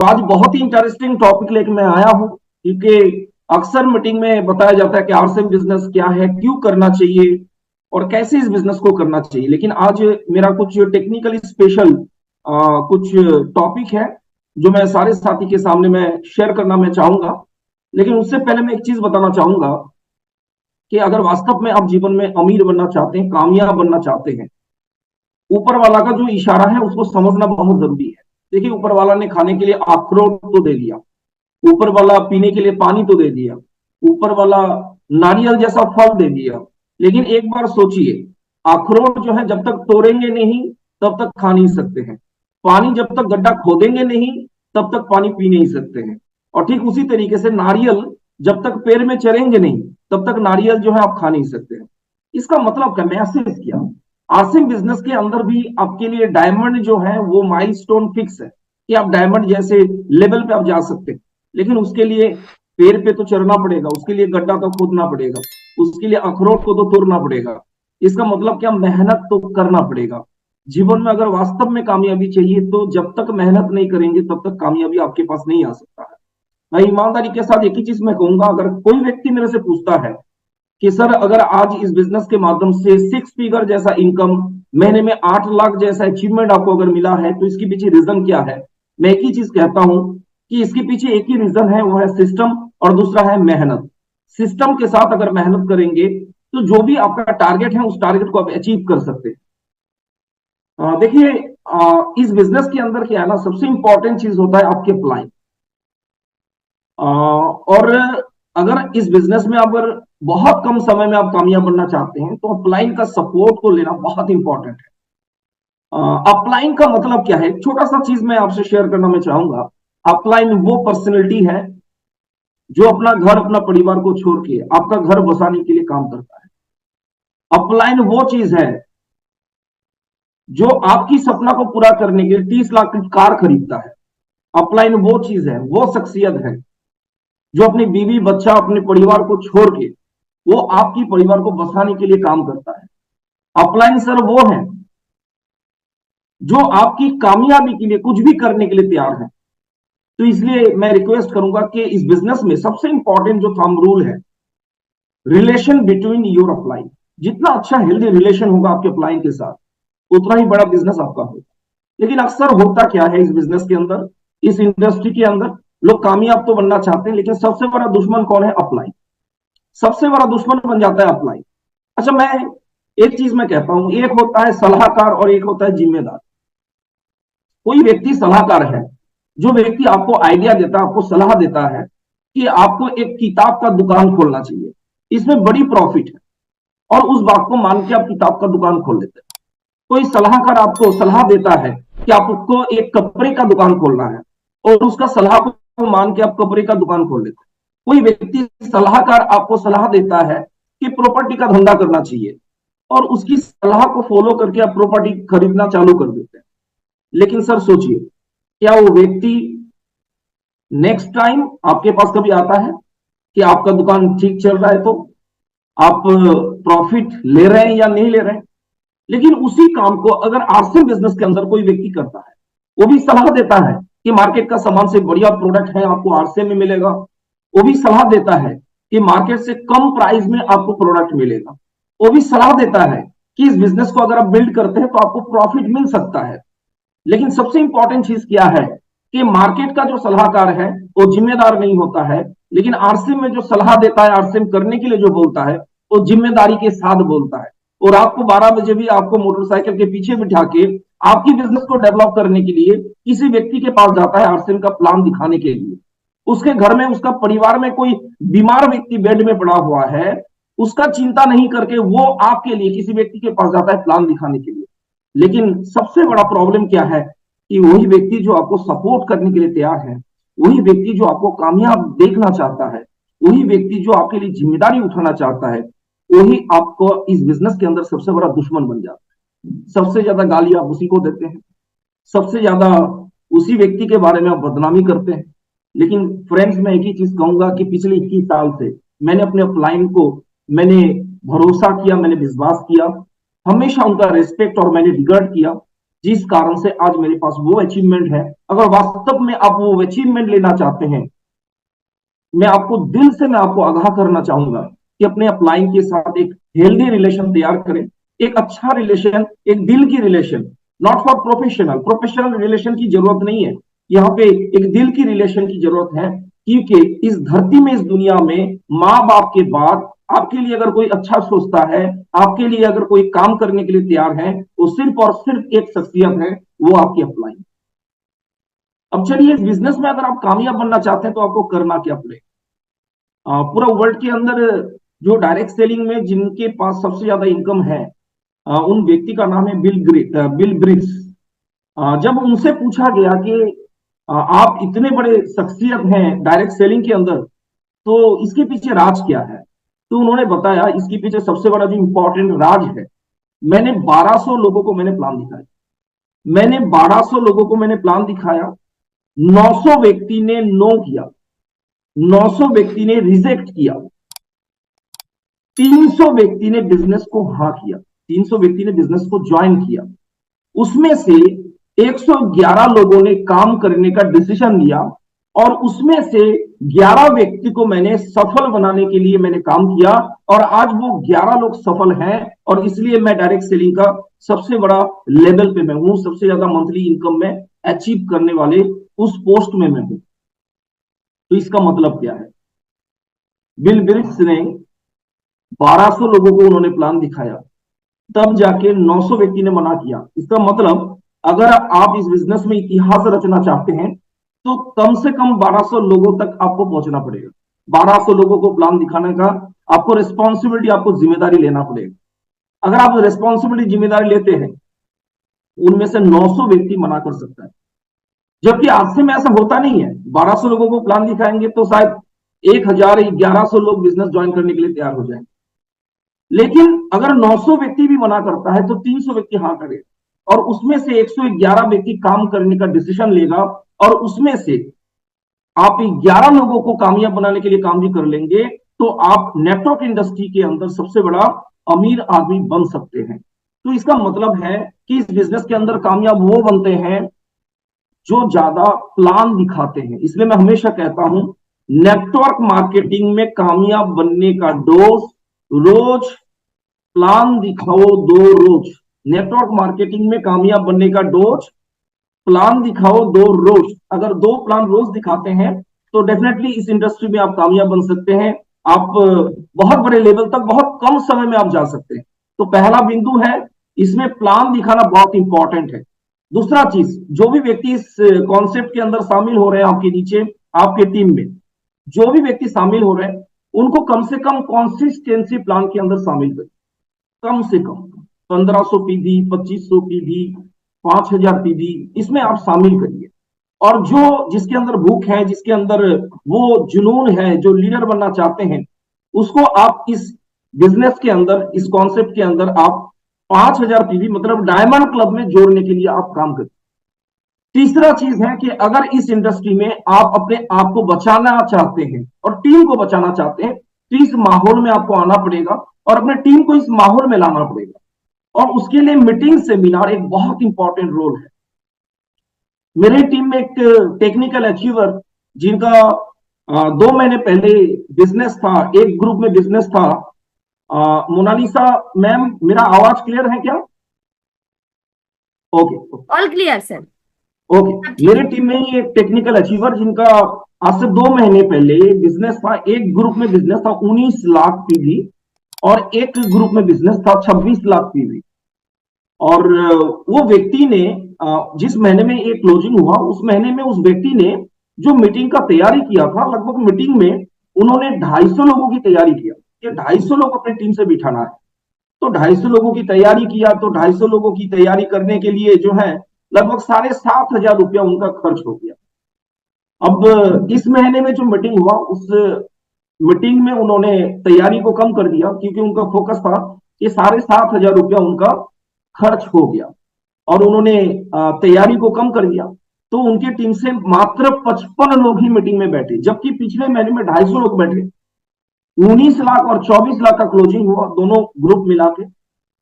तो आज बहुत ही इंटरेस्टिंग टॉपिक लेकर मैं आया हूं, क्योंकि अक्सर मीटिंग में बताया जाता है कि आरसीएम बिजनेस क्या है, क्यों करना चाहिए और कैसे इस बिजनेस को करना चाहिए। लेकिन आज मेरा कुछ टेक्निकली स्पेशल कुछ टॉपिक है जो मैं सारे साथी के सामने मैं शेयर करना मैं चाहूंगा। लेकिन उससे पहले मैं एक चीज बताना चाहूंगा कि अगर वास्तव में आप जीवन में अमीर बनना चाहते हैं, कामयाब बनना चाहते हैं, ऊपर वाला का जो इशारा है उसको समझना बहुत जरूरी है। देखिए, ऊपर वाला ने खाने के लिए अखरोट तो दे दिया, ऊपर वाला पीने के लिए पानी तो दे दिया, ऊपर वाला नारियल जैसा फल दे दिया। लेकिन एक बार सोचिए, अखरोट जो है जब तक तोड़ेंगे नहीं तब तक खा नहीं सकते हैं। पानी जब तक गड्ढा खोदेंगे नहीं तब तक पानी पी नहीं सकते हैं। और ठीक उसी तरीके से नारियल जब तक पेड़ में चढ़ेंगे नहीं तब तक नारियल जो है आप खा नहीं सकते हैं। इसका मतलब क्या, मैसेज क्या। आसिम बिजनेस के अंदर भी आपके लिए डायमंड जो है वो माइलस्टोन फिक्स है कि आप डायमंड जैसे लेवल पे आप जा सकते हैं। लेकिन उसके लिए पेड़ पे तो चढ़ना पड़ेगा, उसके लिए गड्ढा तो खोदना पड़ेगा, उसके लिए अखरोट को तो तोड़ना पड़ेगा। इसका मतलब क्या, मेहनत तो करना पड़ेगा। जीवन में अगर वास्तव में कामयाबी चाहिए तो जब तक मेहनत नहीं करेंगे तब तक कामयाबी आपके पास नहीं आ सकता है। मैं ईमानदारी के साथ एक ही चीज मैं कहूंगा, अगर कोई व्यक्ति मेरे से पूछता है कि सर अगर आज इस बिजनेस के माध्यम से 6 फिगर जैसा इनकम, महीने में 8 लाख जैसा अचीवमेंट आपको अगर मिला है तो इसके पीछे रीजन क्या है, मैं एक ही चीज कहता हूं कि इसके पीछे एक ही रीजन है, वो है सिस्टम और दूसरा है मेहनत। सिस्टम के साथ अगर मेहनत करेंगे तो जो भी आपका टारगेट है उस टारगेट को आप अचीव कर सकते हैं। देखिए, इस बिजनेस के अंदर क्या है ना, सबसे इंपॉर्टेंट चीज होता है आपके प्लान। और अगर इस बिजनेस में अगर बहुत कम समय में आप कामयाब बनना चाहते हैं तो अपलाइन का सपोर्ट को लेना बहुत इंपॉर्टेंट है। अपलाइन का मतलब क्या है, एक छोटा सा चीज मैं आपसे शेयर करना मैं चाहूंगा। अपलाइन वो पर्सनैलिटी है जो अपना घर अपना परिवार को छोड़ के आपका घर बसाने के लिए काम करता है। अपलाइन वो चीज है जो आपकी सपना को पूरा करने के लिए 30 लाख की कार खरीदता है। अपलाइन वो चीज है, वो शख्सियत है जो अपनी बीवी बच्चा अपने परिवार को छोड़ के वो आपकी परिवार को बसाने के लिए काम करता है। अपलाइन सर वो है जो आपकी कामयाबी के लिए कुछ भी करने के लिए तैयार है। तो इसलिए मैं रिक्वेस्ट करूंगा कि इस बिजनेस में सबसे इंपॉर्टेंट जो थंब रूल है, रिलेशन बिटवीन योर अपलाइन। जितना अच्छा हेल्दी रिलेशन होगा आपके अपलाइन के साथ उतना ही बड़ा बिजनेस आपका होगा। लेकिन अक्सर होता क्या है इस बिजनेस के अंदर, इस इंडस्ट्री के अंदर, लोग कामयाब तो बनना चाहते हैं लेकिन सबसे बड़ा दुश्मन कौन है, अपलाइन। सबसे बड़ा दुश्मन बन जाता है अपलाइन। अच्छा, मैं एक चीज मैं कहता हूं, एक होता है सलाहकार और एक होता है जिम्मेदार। कोई व्यक्ति सलाहकार है, जो व्यक्ति आपको आइडिया देता है, आपको सलाह देता है कि आपको एक किताब का दुकान खोलना चाहिए, इसमें बड़ी प्रॉफिट है, और उस बात को मान के आप किताब का दुकान खोल लेते हैं। कोई सलाहकार आपको सलाह देता है कि आपको एक कपड़े का दुकान खोलना है और उसका सलाह को मान के आप कपड़े का दुकान खोल लेते हैं। कोई व्यक्ति सलाहकार आपको सलाह देता है कि प्रॉपर्टी का धंधा करना चाहिए और उसकी सलाह को फॉलो करके आप प्रॉपर्टी खरीदना चालू कर देते हैं। लेकिन सर सोचिए, क्या वो व्यक्ति नेक्स्ट टाइम आपके पास कभी आता है कि आपका दुकान ठीक चल रहा है तो आप प्रॉफिट ले रहे हैं या नहीं ले रहे हैं? लेकिन उसी काम को अगर आरसीएम बिजनेस के अंदर कोई व्यक्ति करता है, वो भी सलाह देता है कि मार्केट का सामान से बढ़िया प्रोडक्ट है आपको आरसीएम में मिलेगा, वो भी सलाह देता है कि मार्केट से कम प्राइस में आपको प्रोडक्ट मिलेगा, वो भी सलाह देता है कि इस बिजनेस को अगर आप बिल्ड करते हैं तो आपको प्रॉफिट मिल सकता है। लेकिन सबसे इंपॉर्टेंट चीज क्या है कि मार्केट का जो सलाहकार है वो जिम्मेदार नहीं होता है, लेकिन आरसीएम में जो सलाह देता है, आरसीएम करने के लिए जो बोलता है, वो जिम्मेदारी के साथ बोलता है। और रात को 12 बजे भी आपको मोटरसाइकिल के पीछे बिठा के आपकी बिजनेस को डेवलप करने के लिए किसी व्यक्ति के पास जाता है आरसीएम का प्लान दिखाने के लिए। उसके घर में, उसका परिवार में कोई बीमार व्यक्ति बेड में पड़ा हुआ है, उसका चिंता नहीं करके वो आपके लिए किसी व्यक्ति के पास जाता है प्लान दिखाने के लिए। लेकिन सबसे बड़ा प्रॉब्लम क्या है कि वही व्यक्ति जो आपको सपोर्ट करने के लिए तैयार है, वही व्यक्ति जो आपको कामयाब देखना चाहता है, वही व्यक्ति जो आपके लिए जिम्मेदारी उठाना चाहता है, वही आपको इस बिजनेस के अंदर सबसे बड़ा दुश्मन बन जाता है। सबसे ज्यादा गाली आप उसी को देते हैं, सबसे ज्यादा उसी व्यक्ति के बारे में आप बदनामी करते हैं। लेकिन फ्रेंड्स, मैं एक ही चीज कहूंगा कि पिछले 21 साल से मैंने अपने अपलाइन को मैंने भरोसा किया, मैंने विश्वास किया, हमेशा उनका रेस्पेक्ट और मैंने रिगार्ड किया। जिस कारण से आज मेरे पास वो अचीवमेंट है। अगर वास्तव में आप वो अचीवमेंट लेना चाहते हैं, मैं आपको दिल से मैं आपको आगाह करना चाहूंगा कि अपने अपलाइन के साथ एक हेल्दी रिलेशन तैयार करें। एक अच्छा रिलेशन, एक दिल की relation, not for professional. Professional relation की जरूरत नहीं है, यहाँ पे एक दिल की रिलेशन की जरूरत है। क्योंकि इस धरती में, इस दुनिया में माँ बाप के बाद आपके लिए अगर कोई अच्छा सोचता है, आपके लिए अगर कोई काम करने के लिए तैयार है, वो सिर्फ और सिर्फ एक शख्सियत है, वो आपकी अपलाइन। अब चलिए, इस बिजनेस में अगर आप कामयाब बनना चाहते हैं तो आपको करना क्या पड़ेगा। पूरा वर्ल्ड के अंदर जो डायरेक्ट सेलिंग में जिनके पास सबसे ज्यादा इनकम है, उन व्यक्ति का नाम है बिल ब्रिक्स। जब उनसे पूछा गया कि आप इतने बड़े शख्सियत हैं डायरेक्ट सेलिंग के अंदर, तो इसके पीछे राज क्या है, तो उन्होंने बताया इसके पीछे सबसे बड़ा जो इंपॉर्टेंट राज है, मैंने 1200 लोगों को मैंने प्लान दिखाया। मैंने 1200 लोगों को मैंने प्लान दिखाया, 900 व्यक्ति ने नो किया, 900 व्यक्ति ने रिजेक्ट किया, 300 व्यक्ति ने बिजनेस को हाँ किया, 300 व्यक्ति ने बिजनेस को ज्वाइन किया। उसमें से 111 लोगों ने काम करने का डिसीजन लिया, और उसमें से 11 व्यक्ति को मैंने सफल बनाने के लिए मैंने काम किया, और आज वो 11 लोग सफल हैं। और इसलिए मैं डायरेक्ट सेलिंग का सबसे बड़ा लेवल पे मैं हूं, सबसे ज्यादा मंथली इनकम में अचीव करने वाले उस पोस्ट में मैं हूं। तो इसका मतलब क्या है, बिल ब्रिक्स ने 1200 लोगों को उन्होंने प्लान दिखाया, तब जाके 900 व्यक्ति ने मना किया। इसका मतलब अगर आप इस बिजनेस में इतिहास रचना चाहते हैं तो कम से कम 1200 लोगों तक आपको पहुंचना पड़ेगा। 1200 लोगों को प्लान दिखाने का आपको रिस्पॉन्सिबिलिटी, आपको जिम्मेदारी लेना पड़ेगा। अगर आप रिस्पॉन्सिबिलिटी जिम्मेदारी लेते हैं, उनमें से 900 व्यक्ति मना कर सकता है। जबकि आज से में ऐसा होता नहीं है, 1200 लोगों को प्लान दिखाएंगे तो शायद 1100 लोग बिजनेस ज्वाइन करने के लिए तैयार हो जाएंगे। लेकिन अगर 900 व्यक्ति भी मना करता है तो 300 व्यक्ति हाँ करेगा, और उसमें से 111 व्यक्ति काम करने का डिसीजन लेगा, और उसमें से आप 11 लोगों को कामयाब बनाने के लिए काम भी कर लेंगे, तो आप नेटवर्क इंडस्ट्री के अंदर सबसे बड़ा अमीर आदमी बन सकते हैं। तो इसका मतलब है कि इस बिजनेस के अंदर कामयाब वो बनते हैं जो ज्यादा प्लान दिखाते हैं। इसलिए मैं हमेशा कहता हूं, नेटवर्क मार्केटिंग में कामयाब बनने का डोज, रोज प्लान दिखाओ 2 रोज। नेटवर्क मार्केटिंग में कामयाब बनने का डोज, प्लान दिखाओ 2 रोज। अगर 2 प्लान रोज दिखाते हैं तो डेफिनेटली इस इंडस्ट्री में आप कामयाब बन सकते हैं। आप बहुत बड़े लेवल तक बहुत कम समय में आप जा सकते हैं। तो पहला बिंदु है, इसमें प्लान दिखाना बहुत इंपॉर्टेंट है। दूसरा चीज, जो भी व्यक्ति इस कॉन्सेप्ट के अंदर शामिल हो रहे हैं, आपके नीचे आपके टीम में जो भी व्यक्ति शामिल हो रहे हैं, उनको कम से कम कॉन्सिस्टेंसी प्लान के अंदर शामिल करें। कम से कम 1500 पीवी, 2500 पीवी, 5000 पीवी, इसमें आप शामिल करिए। और जो जिसके अंदर भूख है, जिसके अंदर वो जुनून है, जो लीडर बनना चाहते हैं, उसको आप इस बिजनेस के अंदर, इस कॉन्सेप्ट के अंदर आप 5000 पीवी मतलब डायमंड क्लब में जोड़ने के लिए आप काम करें। तीसरा चीज है कि अगर इस इंडस्ट्री में आप अपने आप को बचाना चाहते हैं और टीम को बचाना चाहते हैं, तो इस माहौल में आपको आना पड़ेगा और अपने टीम को इस माहौल में लाना पड़ेगा। और उसके लिए मीटिंग, सेमिनार एक बहुत इंपॉर्टेंट रोल है। मेरी टीम में एक टेक्निकल अचीवर, जिनका 2 महीने पहले बिजनेस था, एक ग्रुप में बिजनेस था, मोनालिसा मैम, मेरा आवाज क्लियर है क्या? Okay, all clear sir. Okay. मेरे टीम में ही एक टेक्निकल अचीवर, जिनका आज से 2 महीने पहले बिजनेस था, एक ग्रुप में बिजनेस था 19 लाख पीवी, और एक ग्रुप में बिजनेस था 26 लाख पीवी। और वो व्यक्ति ने जिस महीने में एक क्लोजिंग हुआ, उस महीने में उस व्यक्ति ने जो मीटिंग का तैयारी किया था, लगभग मीटिंग में उन्होंने 250 लोगों की तैयारी किया। ये 250 लोग अपने टीम से बिठाना है, तो 250 लोगों की तैयारी किया। तो 250 लोगों की तैयारी करने के लिए जो है लगभग 7,500 रुपया उनका खर्च हो गया। अब इस महीने में जो मीटिंग हुआ, उस मीटिंग में उन्होंने तैयारी को कम कर दिया, क्योंकि उनका फोकस था कि 7,500 रुपया उनका खर्च हो गया, और उन्होंने तैयारी को कम कर दिया। तो उनकी टीम से मात्र 55 लोग ही मीटिंग में बैठे, जबकि पिछले महीने में 250 लोग बैठे। 19 लाख और 24 लाख का क्लोजिंग हुआ, दोनों ग्रुप मिला के।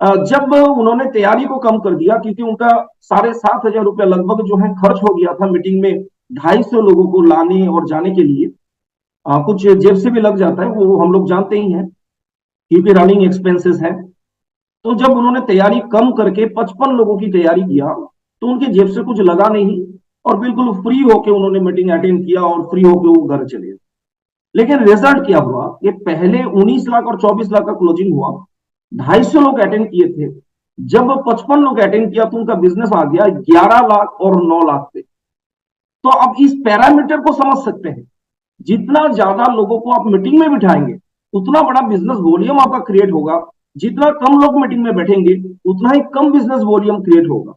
जब उन्होंने तैयारी को कम कर दिया, क्योंकि उनका 7,500 रुपया लगभग जो है खर्च हो गया था मीटिंग में 250 लोगों को लाने और जाने के लिए। कुछ जेब से भी लग जाता है, वो हम लोग जानते ही हैं, क्योंकि रनिंग एक्सपेंसेस है। तो जब उन्होंने तैयारी कम करके 55 लोगों की तैयारी किया, तो उनकी जेब से कुछ लगा नहीं, और बिल्कुल फ्री होके उन्होंने मीटिंग अटेंड किया और फ्री होके वो घर चले। लेकिन रिजल्ट क्या हुआ कि पहले 19 लाख और 24 लाख का क्लोजिंग हुआ, 250 लोग अटेंड किए थे। जब 55 लोग अटेंड किया तो उनका बिजनेस आ गया 11 लाख और 9 लाख पे। तो अब इस पैरामीटर को समझ सकते हैं, जितना ज्यादा लोगों को आप मीटिंग में बिठाएंगे उतना बड़ा बिजनेस वॉल्यूम आपका क्रिएट होगा। जितना कम लोग मीटिंग में बैठेंगे उतना ही कम बिजनेस वॉल्यूम क्रिएट होगा।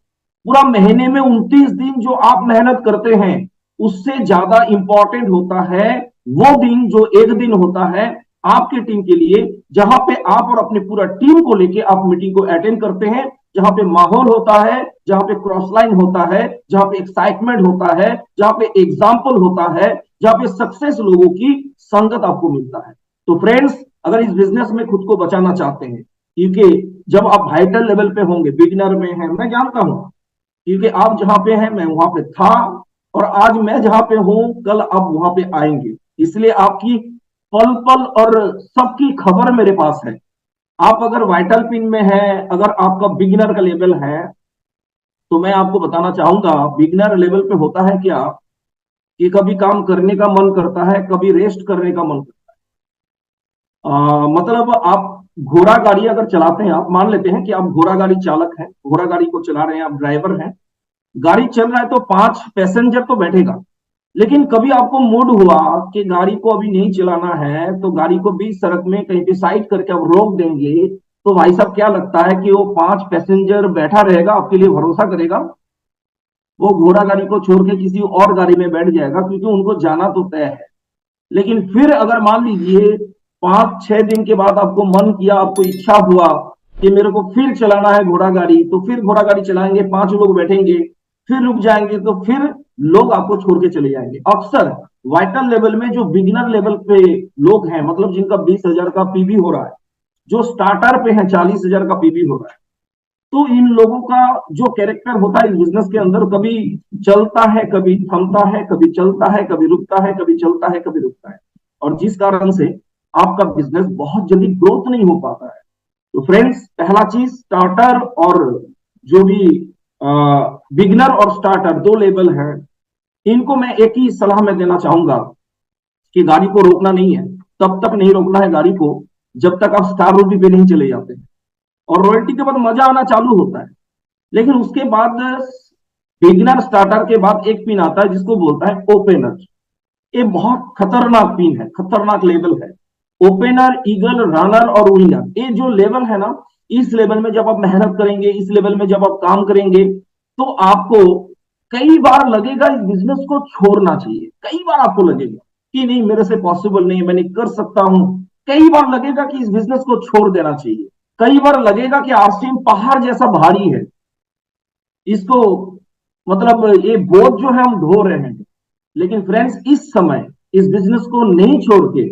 पूरा महीने में 29 दिन जो आप मेहनत करते हैं, उससे ज्यादा इंपॉर्टेंट होता है वो दिन जो एक दिन होता है आपके टीम के लिए, जहां पे आप और अपने पूरा टीम को लेके आप मीटिंग को अटेंड करते हैं, जहां पे माहौल होता है, जहां पे क्रॉस लाइन होता है, जहां पे एक्साइटमेंट होता है, जहां पे एग्जाम्पल होता है, जहां पे सक्सेस लोगों की संगत आपको मिलता है। तो फ्रेंड्स, अगर इस बिजनेस में खुद को बचाना चाहते हैं, क्योंकि जब आप वाइटल लेवल पे होंगे, बिगिनर में हैं, मैं जानता हूं, क्योंकि आप जहां पे हैं मैं वहां पे था, और आज मैं जहां पे हूं कल आप वहां पे आएंगे। इसलिए आपकी पल पल और सबकी खबर मेरे पास है। आप अगर वाइटल पिन में है, अगर आपका बिगिनर का लेवल है, तो मैं आपको बताना चाहूंगा, बिगिनर लेवल पे होता है क्या कि कभी काम करने का मन करता है, कभी रेस्ट करने का मन करता है। मतलब आप घोड़ा गाड़ी अगर चलाते हैं, आप मान लेते हैं कि आप घोड़ा गाड़ी चालक हैं, घोड़ा गाड़ी को चला रहे हैं, आप ड्राइवर हैं, गाड़ी चल रहा है तो 5 पैसेंजर तो बैठेगा। लेकिन कभी आपको मूड हुआ कि गाड़ी को अभी नहीं चलाना है, तो गाड़ी को बीच सड़क में कहीं पे साइड करके आप रोक देंगे, तो भाई साहब क्या लगता है कि वो 5 पैसेंजर बैठा रहेगा, आपके लिए भरोसा करेगा? वो घोड़ा गाड़ी को छोड़ के किसी और गाड़ी में बैठ जाएगा, क्योंकि उनको जाना तो तय है। लेकिन फिर अगर मान लीजिए 5-6 दिन के बाद आपको मन किया, आपको इच्छा हुआ कि मेरे को फिर चलाना है घोड़ा गाड़ी, तो फिर घोड़ा गाड़ी चलाएंगे, 5 लोग बैठेंगे, फिर रुक जाएंगे, तो फिर लोग आपको छोड़ के चले जाएंगे। अक्सर वाइटल लेवल में जो बिगिनर लेवल पे लोग हैं, मतलब जिनका 20,000 का पीबी हो रहा है, जो स्टार्टर पे है 40,000 का पीबी हो रहा है, तो इन लोगों का जो कैरेक्टर होता है इस बिजनेस के अंदर, कभी चलता है, कभी थमता है, कभी चलता है, कभी रुकता है, कभी चलता है, कभी रुकता है, और जिस कारण से आपका बिजनेस बहुत जल्दी ग्रोथ नहीं हो पाता है। तो फ्रेंड्स, पहला चीज, स्टार्टर और जो भी बिगनर और स्टार्टर दो लेवल हैं, इनको मैं एक ही सलाह में देना चाहूंगा कि गाड़ी को रोकना नहीं है, तब तक नहीं रोकना है गाड़ी को जब तक आप स्टार रोटी पे नहीं चले जाते। और रॉयल्टी के बाद मजा आना चालू होता है, लेकिन उसके बाद बिगिनर स्टार्टर के बाद एक पिन आता है जिसको बोलता है ओपनर। ये बहुत खतरनाक पिन है, खतरनाक लेवल है। ओपनर, ईगल, रनर और विनर, ये जो लेवल है ना, इस लेवल में जब आप मेहनत करेंगे, इस लेवल में जब आप काम करेंगे, तो आपको कई बार लगेगा इस बिजनेस को छोड़ना चाहिए। कई बार आपको लगेगा कि नहीं, मेरे से पॉसिबल नहीं है, मैं नहीं कर सकता हूं। कई बार लगेगा कि इस बिजनेस को छोड़ देना चाहिए। कई बार लगेगा कि आरसीएम पहाड़ जैसा भारी है, इसको मतलब ये बोझ जो है हम ढो रहे हैं। लेकिन फ्रेंड्स, इस समय इस बिजनेस को नहीं छोड़ के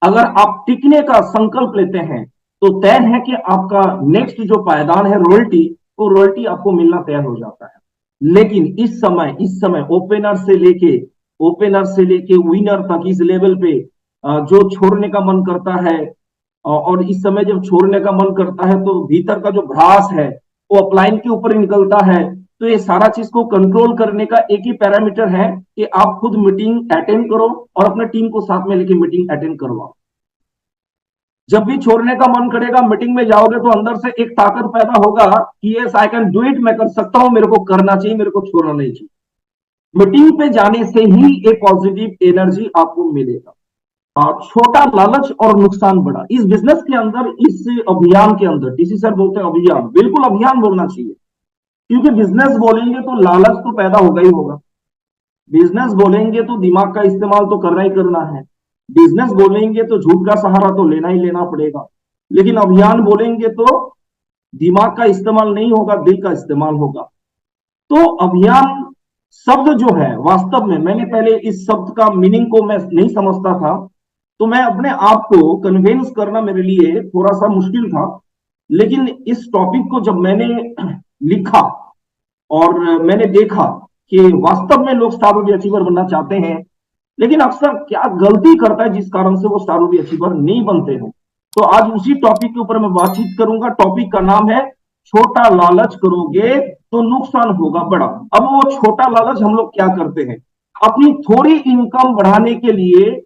अगर आप टिकने का संकल्प लेते हैं, तो तय है कि आपका नेक्स्ट जो पायदान है रॉयल्टी, वो रॉयल्टी आपको मिलना तय हो जाता है। लेकिन इस समय ओपनर से लेके विनर तक इस लेवल पे जो छोड़ने का मन करता है, और इस समय जब छोड़ने का मन करता है तो भीतर का जो भ्रास है वो अपलाइन के ऊपर निकलता है। तो ये सारा चीज को कंट्रोल करने का एक ही पैरामीटर है कि आप खुद मीटिंग अटेंड करो और अपने टीम को साथ में लेके मीटिंग अटेंड करवाओ। जब भी छोड़ने का मन करेगा, मीटिंग में जाओगे तो अंदर से एक ताकत पैदा होगा कि yes I can do it, मैं कर सकता हूं, मेरे को करना चाहिए, मेरे को छोड़ना नहीं चाहिए। मीटिंग पे जाने से ही एक पॉजिटिव एनर्जी आपको मिलेगा। छोटा लालच और नुकसान बड़ा, इस बिजनेस के अंदर, इस अभियान के अंदर, टीसी सर बोलते हैं अभियान, बिल्कुल अभियान बोलना चाहिए, क्योंकि बिजनेस बोलेंगे तो लालच तो पैदा होगा ही होगा। बिजनेस बोलेंगे तो दिमाग का इस्तेमाल तो करना ही करना है। बिजनेस बोलेंगे तो झूठ का सहारा तो लेना ही लेना पड़ेगा। लेकिन अभियान बोलेंगे तो दिमाग का इस्तेमाल नहीं होगा, दिल का इस्तेमाल होगा। तो अभियान शब्द जो है, वास्तव में मैंने पहले इस शब्द का मीनिंग को मैं नहीं समझता था, तो मैं अपने आप को कन्विंस करना मेरे लिए थोड़ा सा मुश्किल था। लेकिन इस टॉपिक को जब मैंने लिखा और मैंने देखा कि वास्तव में लोग स्टार रूबी अचीवर बनना चाहते हैं, लेकिन अक्सर क्या गलती करता है जिस कारण से वो स्टार रूबी अचीवर नहीं बनते हैं। तो आज उसी टॉपिक के ऊपर मैं बातचीत करूंगा। टॉपिक का नाम है छोटा लालच करोगे तो नुकसान होगा बड़ा। अब वो छोटा लालच हम लोग क्या करते हैं, अपनी थोड़ी इनकम बढ़ाने के लिए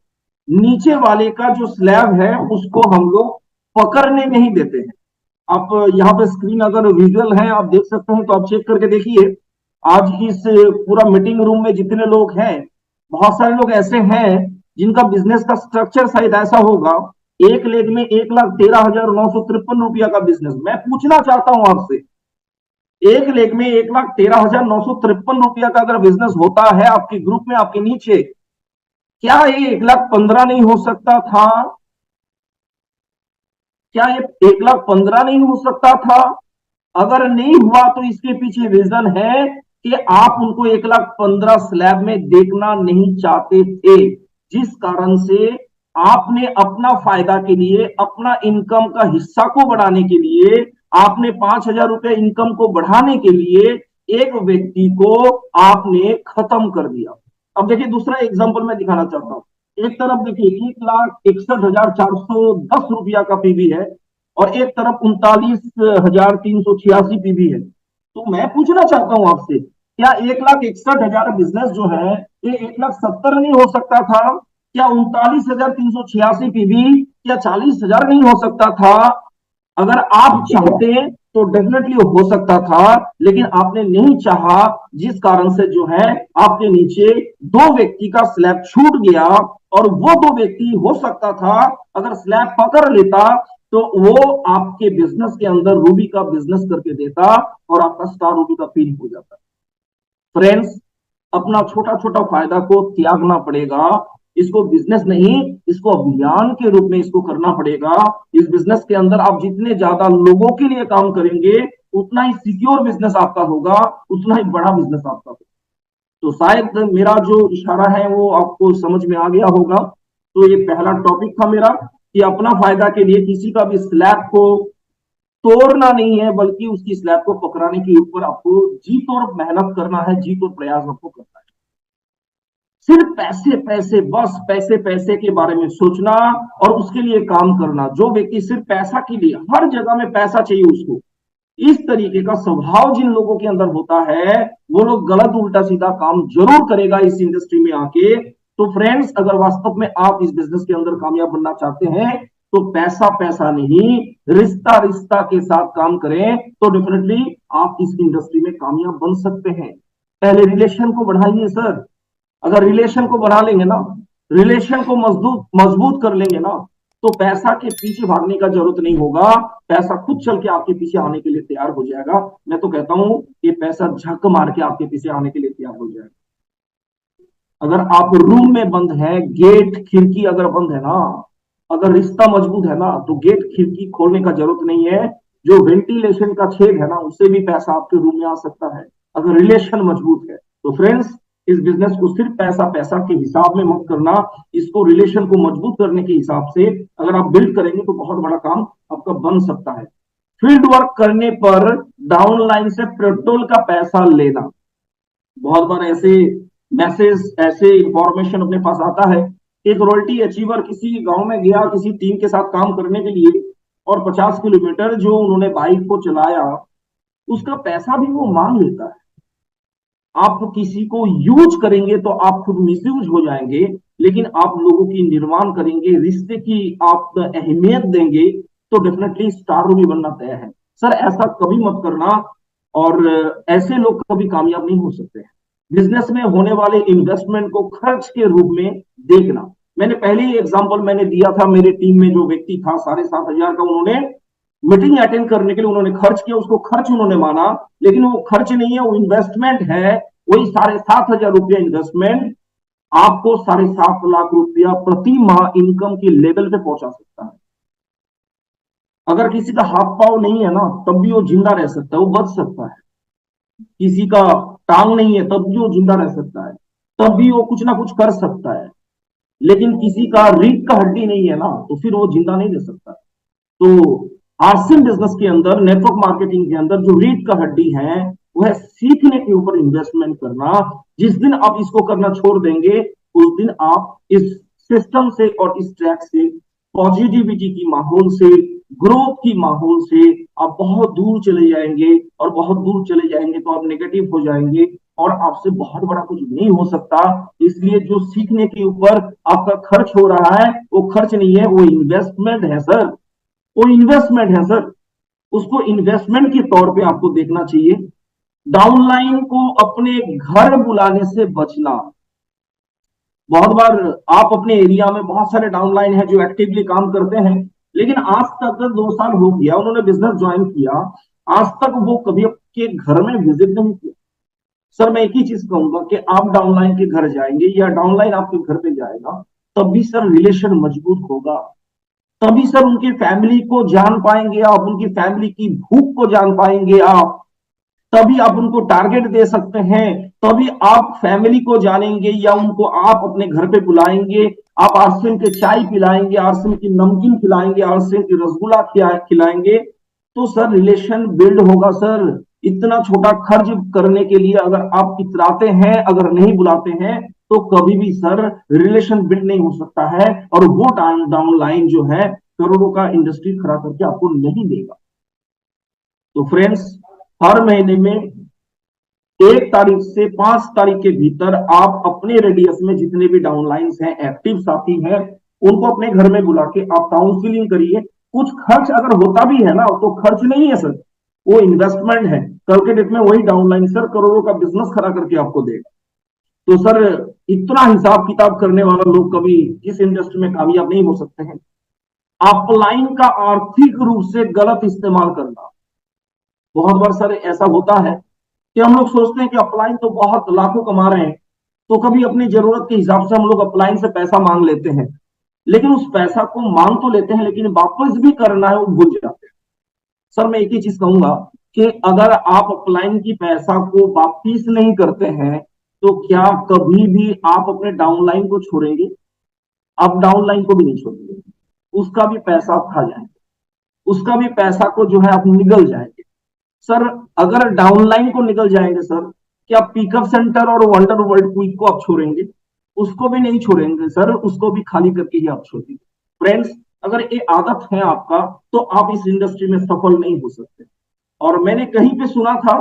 नीचे वाले का जो स्लैब है उसको हम लोग पकड़ने नहीं देते हैं। आप यहाँ पे स्क्रीन अगर विजुअल है आप देख सकते हैं तो आप चेक करके देखिए। आज इस पूरा मीटिंग रूम में जितने लोग हैं, बहुत सारे लोग ऐसे हैं जिनका बिजनेस का स्ट्रक्चर शायद ऐसा होगा, एक लेग में 1,13,953 रुपया का बिजनेस। मैं पूछना चाहता हूं आपसे, एक लेग में 1,13,953 रुपया का अगर बिजनेस होता है आपके ग्रुप में, आपके नीचे, क्या ये 1,15,000 नहीं हो सकता था? क्या ये 1,15,000 नहीं हो सकता था? अगर नहीं हुआ तो इसके पीछे रीजन है कि आप उनको 1,15,000 स्लैब में देखना नहीं चाहते थे, जिस कारण से आपने अपना फायदा के लिए, अपना इनकम का हिस्सा को बढ़ाने के लिए, आपने 5,000 रुपए इनकम को बढ़ाने के लिए एक व्यक्ति को आपने खत्म कर दिया। अब देखिए दूसरा एग्जांपल मैं दिखाना चाहता हूं। एक तरफ देखिए 1,61,410 रुपया का पीवी है और एक तरफ 39,386 पीवी है। तो मैं पूछना चाहता हूं आपसे, क्या 1,61,000 बिजनेस जो है ये 1,70,000 नहीं हो सकता था? क्या 39,386 पीवी क्या 40,000 नहीं हो सकता था? अगर आप चाहते तो डेफिनेटली हो सकता था, लेकिन आपने नहीं चाहा, जिस कारण से जो है आपके नीचे दो व्यक्ति का स्लैब छूट गया। और वो दो व्यक्ति हो सकता था अगर स्लैब पकड़ लेता तो वो आपके बिजनेस के अंदर रूबी का बिजनेस करके देता और आपका स्टार रूबी का पीन हो जाता। फ्रेंड्स, अपना छोटा छोटा फायदा को त्यागना पड़ेगा। इसको बिजनेस नहीं, इसको अभियान के रूप में इसको करना पड़ेगा। इस बिजनेस के अंदर आप जितने ज्यादा लोगों के लिए काम करेंगे उतना ही सिक्योर बिजनेस आपका होगा, उतना ही बड़ा बिजनेस आपका होगा। तो शायद मेरा जो इशारा है वो आपको समझ में आ गया होगा। तो ये पहला टॉपिक था मेरा कि अपना फायदा के लिए किसी का भी स्लैब को तोड़ना नहीं है, बल्कि उसकी स्लैब को पकड़ाने के ऊपर आपको जी तोड़ मेहनत करना है, जी तोड़ प्रयास आपको करना है। सिर्फ पैसे पैसे, बस पैसे पैसे के बारे में सोचना और उसके लिए काम करना। जो व्यक्ति सिर्फ पैसा के लिए, हर जगह में पैसा चाहिए उसको, इस तरीके का स्वभाव जिन लोगों के अंदर होता है वो लोग गलत उल्टा सीधा काम जरूर करेगा इस इंडस्ट्री में आके। तो फ्रेंड्स, अगर वास्तव में आप इस बिजनेस के अंदर कामयाब बनना चाहते हैं तो पैसा पैसा नहीं, रिश्ता रिश्ता के साथ काम करें तो डेफिनेटली आप इस इंडस्ट्री में कामयाब बन सकते हैं। पहले रिलेशन को बढ़ाइए सर। अगर रिलेशन को बढ़ा लेंगे ना, रिलेशन को मजबूत मजबूत कर लेंगे ना, तो पैसा के पीछे भागने का जरूरत नहीं होगा। पैसा खुद चल के आपके पीछे आने के लिए तैयार हो जाएगा। मैं तो कहता हूं कि पैसा झक मार के आपके पीछे आने के लिए तैयार हो जाएगा। अगर आप रूम में बंद है, गेट खिड़की अगर बंद है ना, अगर रिश्ता मजबूत है ना, तो गेट खिड़की खोलने का जरूरत नहीं है। जो वेंटिलेशन का छेद है ना, उससे भी पैसा आपके रूम में आ सकता है अगर रिलेशन मजबूत है। तो फ्रेंड्स, इस बिजनेस को सिर्फ पैसा पैसा के हिसाब में मत करना, इसको रिलेशन को मजबूत करने के हिसाब से अगर आप बिल्ड करेंगे तो बहुत बड़ा काम आपका बन सकता है। फील्ड वर्क करने पर डाउनलाइन से पेट्रोल का पैसा लेना। बहुत बार ऐसे मैसेज, ऐसे इंफॉर्मेशन अपने पास आता है। एक रॉयल्टी अचीवर किसी गांव में गया किसी टीम के साथ काम करने के लिए, और 50 किलोमीटर जो उन्होंने बाइक को चलाया उसका पैसा भी वो मांग लेता है। आप किसी को यूज करेंगे तो आप खुद मिसयूज हो जाएंगे, लेकिन आप लोगों की निर्माण करेंगे, रिश्ते की आप अहमियत देंगे तो डेफिनेटली स्टार भी बनना तय है। सर, ऐसा कभी मत करना, और ऐसे लोग कभी कामयाब नहीं हो सकते हैं। बिजनेस में होने वाले इन्वेस्टमेंट को खर्च के रूप में देखना। मैंने पहले ही एग्जांपल मैंने दिया था, मेरे टीम में जो व्यक्ति था 7,500 का, उन्होंने मीटिंग अटेंड करने के लिए उन्होंने खर्च किया, उसको खर्च उन्होंने माना, लेकिन वो खर्च नहीं है, वो इन्वेस्टमेंट है। वही 7,500 रुपया इन्वेस्टमेंट आपको 7.5 लाख रुपया प्रति माह इनकम के लेवल पे पहुंचा सकता है। अगर किसी का हाथ पांव नहीं है ना, तब भी वो जिंदा रह सकता है, वो बच सकता है। किसी का टांग नहीं है तब भी वो जिंदा रह सकता है, तब भी वो कुछ ना कुछ कर सकता है। लेकिन किसी का रीढ़ का हड्डी नहीं है ना, तो फिर वो जिंदा नहीं रह सकता। तो आरसीएम बिजनेस के अंदर, नेटवर्क मार्केटिंग के अंदर जो रीढ़ का हड्डी है वह सीखने के ऊपर इन्वेस्टमेंट करना। जिस दिन आप इसको करना छोड़ देंगे उस दिन आप इस सिस्टम से और इस ट्रैक से, पॉजिटिविटी की माहौल से, ग्रोथ की माहौल से आप बहुत दूर चले जाएंगे। और बहुत दूर चले जाएंगे तो आप नेगेटिव हो जाएंगे और आपसे बहुत बड़ा कुछ नहीं हो सकता। इसलिए जो सीखने के ऊपर आपका खर्च हो रहा है वो खर्च नहीं है, वो इन्वेस्टमेंट है सर। वो इन्वेस्टमेंट है सर। उसको इन्वेस्टमेंट के तौर पे आपको देखना चाहिए। डाउनलाइन को अपने घर बुलाने से बचना। बहुत बार आप अपने एरिया में बहुत सारे डाउनलाइन है जो एक्टिवली काम करते हैं, लेकिन आज तक 2 साल हो गया उन्होंने बिजनेस ज्वाइन किया, आज तक वो कभी आपके घर में विजिट नहीं किया। सर मैं एक ही चीज कहूंगा कि आप डाउनलाइन के घर जाएंगे या डाउनलाइन आपके घर पे जाएगा, तब भी सर रिलेशन मजबूत होगा। तभी सर उनकी फैमिली को जान पाएंगे आप, उनकी फैमिली की भूख को जान पाएंगे आप, तभी आप उनको टारगेट दे सकते हैं। तभी आप फैमिली को जानेंगे या उनको आप अपने घर पे बुलाएंगे, आप आरसीएम के चाय पिलाएंगे, आरसीएम की नमकीन खिलाएंगे, आरसीएम की रसगुल्ला खिलाएंगे, तो सर रिलेशन बिल्ड होगा सर। इतना छोटा खर्च करने के लिए अगर आप इतराते हैं, अगर नहीं बुलाते हैं, तो कभी भी सर रिलेशन बिल्ड नहीं हो सकता है। और वो डाउन लाइन जो है करोड़ों का इंडस्ट्री खड़ा करके आपको नहीं देगा। तो फ्रेंड्स, हर महीने में 1 तारीख से 5 तारीख के भीतर आप अपने रेडियस में जितने भी डाउनलाइंस हैं, एक्टिव साथी हैं, उनको अपने घर में बुला के आप काउंसलिंग करिए। कुछ खर्च अगर होता भी है ना तो खर्च नहीं है सर, वो इन्वेस्टमेंट है। कल के डेट में वही डाउनलाइन सर करोड़ों का बिजनेस खड़ा करके आपको देगा। तो सर इतना हिसाब किताब करने वाला लोग कभी इस इंडस्ट्री में कामयाब नहीं हो सकते हैं। अपलाइन का आर्थिक रूप से गलत इस्तेमाल करना। बहुत बार सर ऐसा होता है कि हम लोग सोचते हैं कि अपलाइन तो बहुत लाखों कमा रहे हैं, तो कभी अपनी जरूरत के हिसाब से हम लोग अपलाइन से पैसा मांग लेते हैं, लेकिन उस पैसा को मांग तो लेते हैं लेकिन वापस भी करना है वो भूल जाते हैं। सर मैं एक ही चीज कहूंगा कि अगर आप अपलाइन की पैसा को वापिस नहीं करते हैं तो क्या कभी भी आप अपने डाउनलाइन को छोड़ेंगे? आप डाउनलाइन को भी नहीं छोड़ेंगे, उसका भी पैसा आप खा जाएंगे, उसका भी पैसा को जो है आप निगल जाएंगे। सर अगर डाउनलाइन को निकल जाएंगे सर, क्या पिकअप सेंटर और वंडर वर्ल्ड क्विक को आप छोड़ेंगे? उसको भी नहीं छोड़ेंगे सर, उसको भी खाली करके ही आप छोड़ेंगे। फ्रेंड्स, अगर ये आदत है आपका तो आप इस इंडस्ट्री में सफल नहीं हो सकते। और मैंने कहीं पे सुना था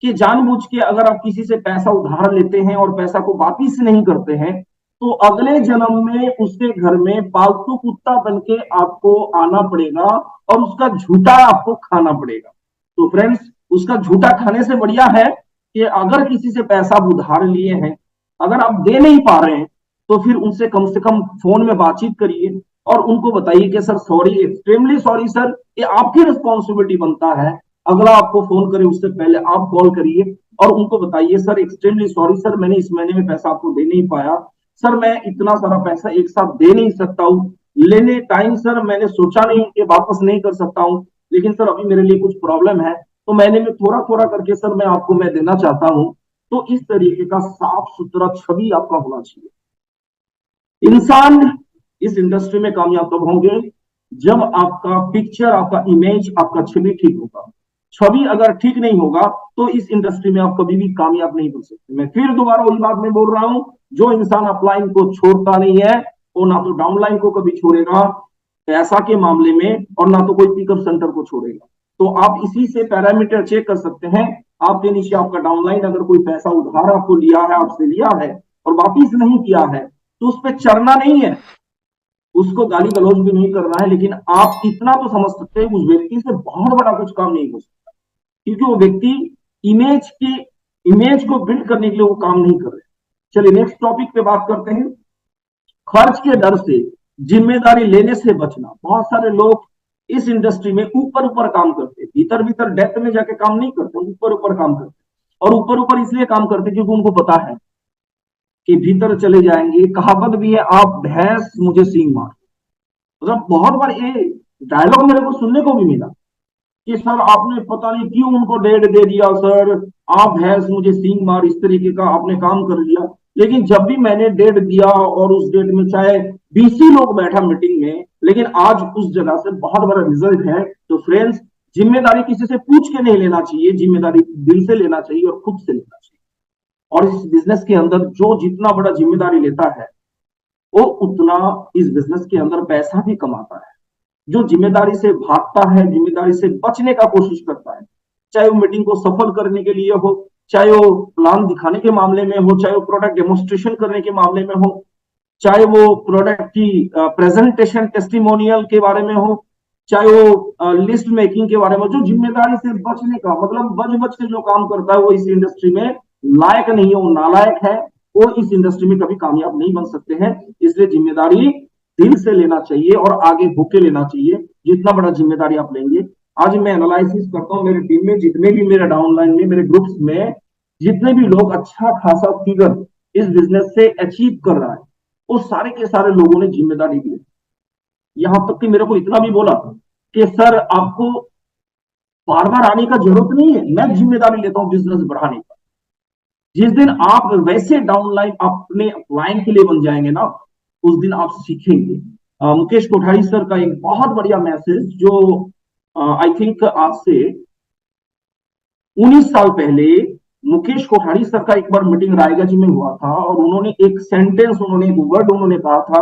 कि जानबूझ के अगर आप किसी से पैसा उधार लेते हैं और पैसा को वापिस नहीं करते हैं तो अगले जन्म में उसके घर में पालतू कुत्ता बन के आपको आना पड़ेगा और उसका झूठा आपको खाना पड़ेगा। तो फ्रेंड्स, उसका झूठा खाने से बढ़िया है कि अगर किसी से पैसा उधार लिए हैं, अगर आप दे नहीं पा रहे हैं, तो फिर उनसे कम से कम फोन में बातचीत करिए और उनको बताइए कि sir sorry, extremely sorry sir, ये आपकी रिस्पॉन्सिबिलिटी बनता है। अगला आपको फोन करे उससे पहले आप कॉल करिए और उनको बताइए सर एक्सट्रीमली सॉरी सर, मैंने इस महीने में पैसा आपको दे नहीं पाया सर, मैं इतना सारा पैसा एक साथ दे नहीं सकता हूँ, लेने टाइम सर मैंने सोचा नहीं कि वापस नहीं कर सकता हूँ, लेकिन सर अभी मेरे लिए कुछ प्रॉब्लम है तो मैंने में थोड़ा थोड़ा करके सर मैं आपको मैं देना चाहता हूँ। तो इस तरीके का साफ सुथरा छवि आपका होना चाहिए। इंसान इस इंडस्ट्री में कामयाब तब होंगे जब आपका पिक्चर, आपका इमेज, आपका छवि ठीक होगा। छवि अगर ठीक नहीं होगा तो इस इंडस्ट्री में आप कभी भी कामयाब नहीं बन सकते। मैं फिर दोबारा वही बात में बोल रहा हूं, जो इंसान अपलाइन को छोड़ता नहीं है वो ना तो डाउनलाइन को कभी छोड़ेगा पैसा के मामले में और ना तो कोई पिकअप सेंटर को छोड़ेगा। तो आप इसी से पैरामीटर चेक कर सकते हैं। आपके नीचे आपका डाउनलाइन अगर कोई पैसा उधार आपको लिया है, आपसे लिया है और वापिस नहीं किया है, तो उस पर चढ़ना नहीं है, उसको गाली गलौज भी नहीं करना है, लेकिन आप इतना तो समझ सकते हैं उस व्यक्ति से बहुत बड़ा कुछ काम नहीं हो सकता, क्योंकि वो व्यक्ति इमेज को बिल्ड करने के लिए वो काम नहीं कर रहे। चलिए नेक्स्ट टॉपिक पे बात करते हैं। खर्च के डर से जिम्मेदारी लेने से बचना। बहुत सारे लोग इस इंडस्ट्री में ऊपर ऊपर काम करते हैं, भीतर भीतर डेप्थ में जाके काम नहीं करते, ऊपर ऊपर काम करते और ऊपर ऊपर इसलिए काम करते क्योंकि उनको पता है कि भीतर चले जाएंगे। कहावत भी है, आप भैंस मुझे सींग मार। मतलब बहुत बार ये डायलॉग मेरे को सुनने को भी मिला कि सर आपने पता नहीं क्यों उनको डेट दे दिया सर, आप भैंस मुझे सींग मार, इस तरीके का आपने काम कर लिया। लेकिन जब भी मैंने डेट दिया और उस डेट में चाहे 20 लोग बैठा मीटिंग में, लेकिन आज उस जगह से बहुत बड़ा रिजल्ट है। तो फ्रेंड्स, जिम्मेदारी किसी से पूछ के नहीं लेना चाहिए, जिम्मेदारी दिल से लेना चाहिए और खुद से लेना चाहिए। और इस बिजनेस के अंदर जो जितना बड़ा जिम्मेदारी लेता है, वो उतना इस बिजनेस के अंदर पैसा भी कमाता है। जो जिम्मेदारी से भागता है, जिम्मेदारी से बचने का कोशिश करता है, चाहे वो मीटिंग को सफल करने के लिए हो, चाहे वो प्लान दिखाने के मामले में हो, चाहे वो प्रोडक्ट डेमोन्स्ट्रेशन करने के मामले में हो, चाहे वो प्रोडक्ट की प्रेजेंटेशन टेस्टिमोनियल के बारे में हो, चाहे वो लिस्ट मेकिंग के बारे में, जो जिम्मेदारी से बचने का मतलब बच बच के जो काम करता है, वो इस इंडस्ट्री में लायक नहीं है, वो नालायक है, वो इस इंडस्ट्री में कभी कामयाब नहीं बन सकते हैं। इसलिए जिम्मेदारी दिल से लेना चाहिए और आगे होके लेना चाहिए। जितना बड़ा जिम्मेदारी आप लेंगे, आज मैं एनालिसिस करता हूँ मेरे टीम में, जितने भी मेरे डाउनलाइन में, मेरे ग्रुप्स में जितने भी लोग अच्छा खासा फिगर इस बिजनेस से अचीव कर रहा है, वो सारे के सारे लोगों ने जिम्मेदारी ली। यहां तक कि मेरे को इतना भी बोला कि सर आपको बार बार आने का जरूरत नहीं है, मैं जिम्मेदारी लेता हूं बिजनेस बढ़ाने का। जिस दिन आप वैसे डाउनलाइन अपने क्लाइंट के लिए बन जाएंगे ना, उस दिन आप सीखेंगे। मुकेश कोठारी सर का एक बहुत बढ़िया मैसेज, जो आई थिंक आज से 19 साल पहले मुकेश कोठारी सर का एक बार मीटिंग रायगंज में हुआ था, और उन्होंने एक सेंटेंस, उन्होंने एक वर्ड उन्होंने कहा था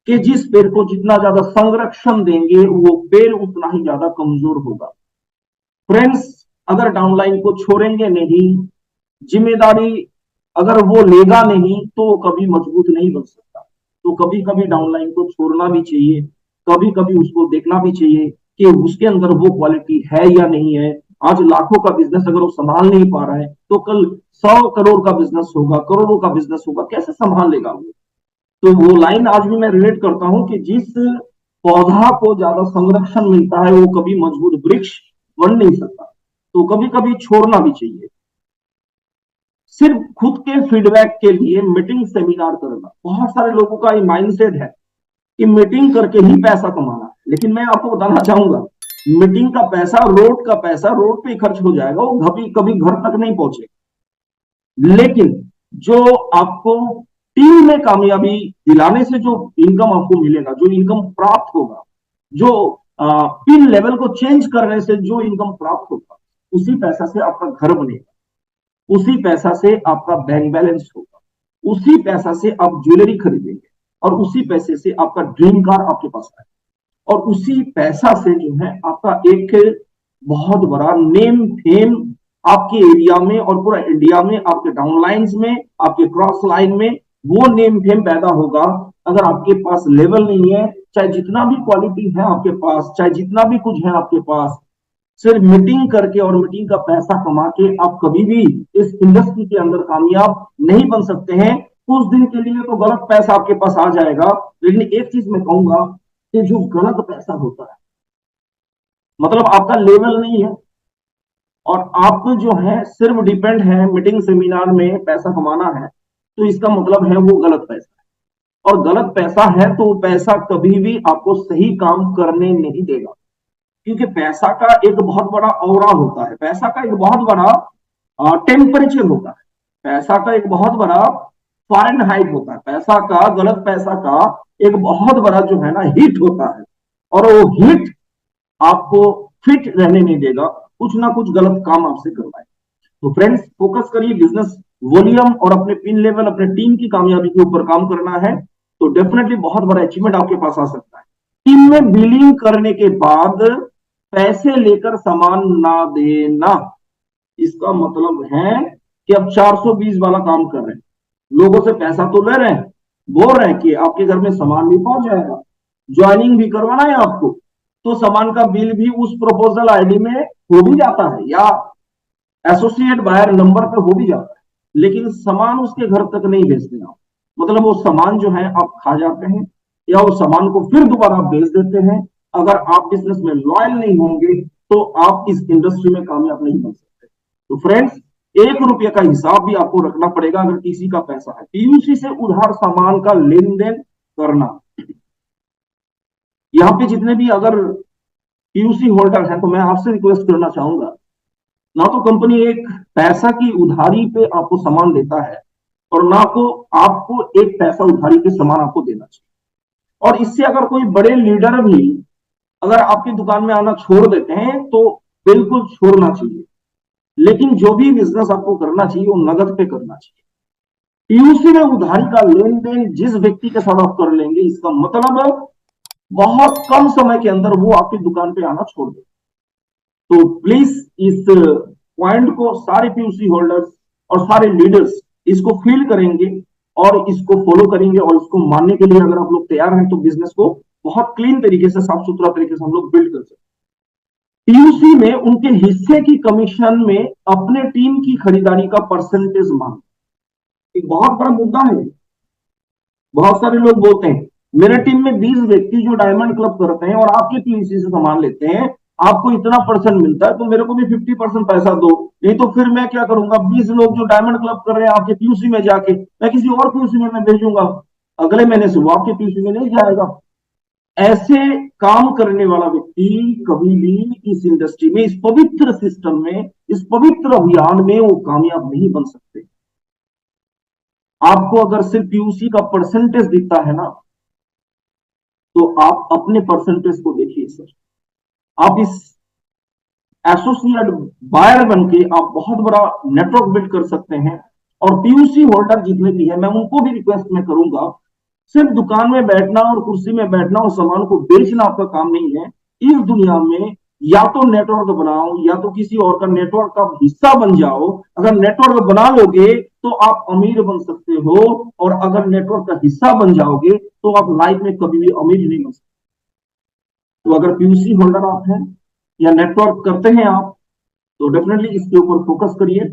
कि जिस पेड़ को जितना ज्यादा संरक्षण देंगे, वो पेड़ उतना ही ज्यादा कमजोर होगा। फ्रेंड्स, अगर डाउनलाइन को छोड़ेंगे नहीं, जिम्मेदारी अगर वो लेगा नहीं, तो वो कभी मजबूत नहीं बन सकता। तो कभी कभी डाउनलाइन को छोड़ना भी चाहिए, कभी कभी उसको देखना भी चाहिए कि उसके अंदर वो क्वालिटी है या नहीं है। आज लाखों का बिजनेस अगर वो संभाल नहीं पा रहा है, तो कल 100 करोड़ का बिजनेस होगा, करोड़ों का बिजनेस होगा, कैसे संभाल लेगा वो। तो वो लाइन आज भी मैं रिलेट करता हूं कि जिस पौधा को ज्यादा संरक्षण मिलता है, वो कभी मजबूत वृक्ष बन नहीं सकता। तो कभी कभी छोड़ना भी चाहिए। सिर्फ खुद के फीडबैक के लिए मीटिंग सेमिनार करना, बहुत सारे लोगों का ये माइंडसेट है कि मीटिंग करके ही पैसा कमाना है। लेकिन मैं आपको बताना चाहूंगा, मीटिंग का पैसा, रोड पे खर्च हो जाएगा, वो कभी कभी घर तक नहीं पहुंचेगा। लेकिन जो आपको टीम में कामयाबी दिलाने से जो इनकम आपको मिलेगा, जो इनकम प्राप्त होगा, जो पिन लेवल को चेंज करने से जो इनकम प्राप्त होगा, उसी पैसा से आपका घर बनेगा, उसी पैसा से आपका बैंक बैलेंस होगा, उसी पैसा से आप ज्वेलरी खरीदेंगे, और उसी पैसे से आपका ड्रीम कार आपके पास आएगा, और उसी पैसा से जो है आपका एक बहुत बड़ा नेम फेम आपके एरिया में और पूरा इंडिया में, आपके डाउनलाइंस में, आपके क्रॉस लाइन में वो नेम फेम पैदा होगा। अगर आपके पास लेवल नहीं है, चाहे जितना भी क्वालिटी है आपके पास, चाहे जितना भी कुछ है आपके पास, सिर्फ मीटिंग करके और मीटिंग का पैसा कमा के आप कभी भी इस इंडस्ट्री के अंदर कामयाब नहीं बन सकते हैं। कुछ दिन के लिए तो गलत पैसा आपके पास आ जाएगा, लेकिन एक चीज मैं कहूंगा कि जो गलत पैसा होता है, मतलब आपका लेवल नहीं है और आप जो है सिर्फ डिपेंड है मीटिंग सेमिनार में पैसा कमाना है, तो इसका मतलब है वो गलत पैसा है। और गलत पैसा है तो वो पैसा कभी भी आपको सही काम करने नहीं देगा। क्योंकि पैसा का एक बहुत बड़ा ऑरा होता है, पैसा का एक बहुत बड़ा टेम्परेचर होता है, पैसा का एक बहुत बड़ा फ़ारेनहाइट होता है, पैसा का, गलत पैसा का एक बहुत बड़ा जो है ना हीट होता है, और वो हीट आपको फिट रहने नहीं देगा, कुछ ना कुछ गलत काम आपसे करवाए। तो फ्रेंड्स, फोकस करिए बिजनेस वॉल्यूम और अपने पिन लेवल, अपने टीम की कामयाबी के ऊपर काम करना है, तो डेफिनेटली बहुत बड़ा अचीवमेंट आपके पास आ सकता है। टीम में बिलिंग करने के बाद पैसे लेकर सामान ना देना, इसका मतलब है कि अब 420 वाला काम कर रहे हैं, लोगों से पैसा तो ले रहे हैं, बोल रहे हैं कि आपके घर में सामान भी पहुंच जाएगा, ज्वाइनिंग भी करवाना है आपको, तो सामान का बिल भी उस प्रपोजल आईडी में हो भी जाता है या एसोसिएट बायर नंबर पर हो भी जाता है, लेकिन सामान उसके घर तक नहीं भेजते आप। मतलब वो सामान जो है आप खा जाते हैं, या उस सामान को फिर दोबारा आप बेच देते हैं। अगर आप बिजनेस में लॉयल नहीं होंगे, तो आप इस इंडस्ट्री में कामयाब नहीं बन सकते। तो फ्रेंड्स, 1 रुपये का हिसाब भी आपको रखना पड़ेगा अगर किसी का पैसा है। पीयूसी से उधार सामान का लेन देन करना, यहाँ पे जितने भी अगर पीयूसी होल्डर हैं, तो मैं आपसे रिक्वेस्ट करना चाहूंगा, ना तो कंपनी एक पैसा की उधारी पे आपको सामान देता है, और ना को आपको एक पैसा उधारी के समान आपको देना चाहिए। और इससे अगर कोई बड़े लीडर भी अगर आपकी दुकान में आना छोड़ देते हैं तो बिल्कुल छोड़ना चाहिए, लेकिन जो भी बिजनेस आपको करना चाहिए वो नगद पे करना चाहिए। पीयूसी में उधारी का लेन देन जिस व्यक्ति के साथ आप कर लेंगे, इसका मतलब बहुत कम समय के अंदर वो आपकी दुकान पे आना छोड़ दे। तो प्लीज इस पॉइंट को सारे पीयूसी होल्डर्स और सारे लीडर्स इसको फील करेंगे और इसको फॉलो करेंगे, और इसको मानने के लिए अगर आप लोग तैयार हैं तो बिजनेस को बहुत क्लीन तरीके से, साफ सुथरा तरीके से हम लोग बिल्ड कर सकते हैं। पीयूसी में उनके हिस्से की कमीशन में अपने टीम की खरीदारी का परसेंटेज मांग एक बहुत बड़ा मुद्दा है। बहुत सारे लोग बोलते हैं मेरे टीम में 20 व्यक्ति जो डायमंड क्लब करते हैं और आपके पीयूसी से सामान लेते हैं, आपको इतना परसेंट मिलता है तो मेरे को भी 50% पैसा दो, नहीं तो फिर मैं क्या करूंगा, 20 लोग जो डायमंड क्लब कर रहे हैं आपके पीयूसी में जाके मैं किसी और पीयूसी में मैं भेजूंगा, अगले महीने से वो आपके पीयूसी में नहीं जाएगा। ऐसे काम करने वाला व्यक्ति कभी भी इस इंडस्ट्री में, इस पवित्र सिस्टम में, इस पवित्र अभियान में वो कामयाब नहीं बन सकते। आपको अगर सिर्फ पीयूसी का परसेंटेज दिखता है ना, तो आप अपने परसेंटेज को देखिए सर। आप इस एसोसिएट बायर बन के आप बहुत बड़ा नेटवर्क बिल्ड कर सकते हैं। और पीयूसी होल्डर जितने भी है, मैं उनको भी रिक्वेस्ट में करूंगा, सिर्फ दुकान में बैठना और कुर्सी में बैठना और सामान को बेचना आपका काम नहीं है। इस दुनिया में या तो नेटवर्क बनाओ या तो किसी और का नेटवर्क का हिस्सा बन जाओ। अगर नेटवर्क बना लोगे तो आप अमीर बन सकते हो, और अगर नेटवर्क का हिस्सा बन जाओगे तो आप लाइफ में कभी भी अमीर नहीं बन सकते। तो अगर पीयूसी होल्डर आप हैं या नेटवर्क करते हैं आप, तो डेफिनेटली इसके ऊपर फोकस करिए।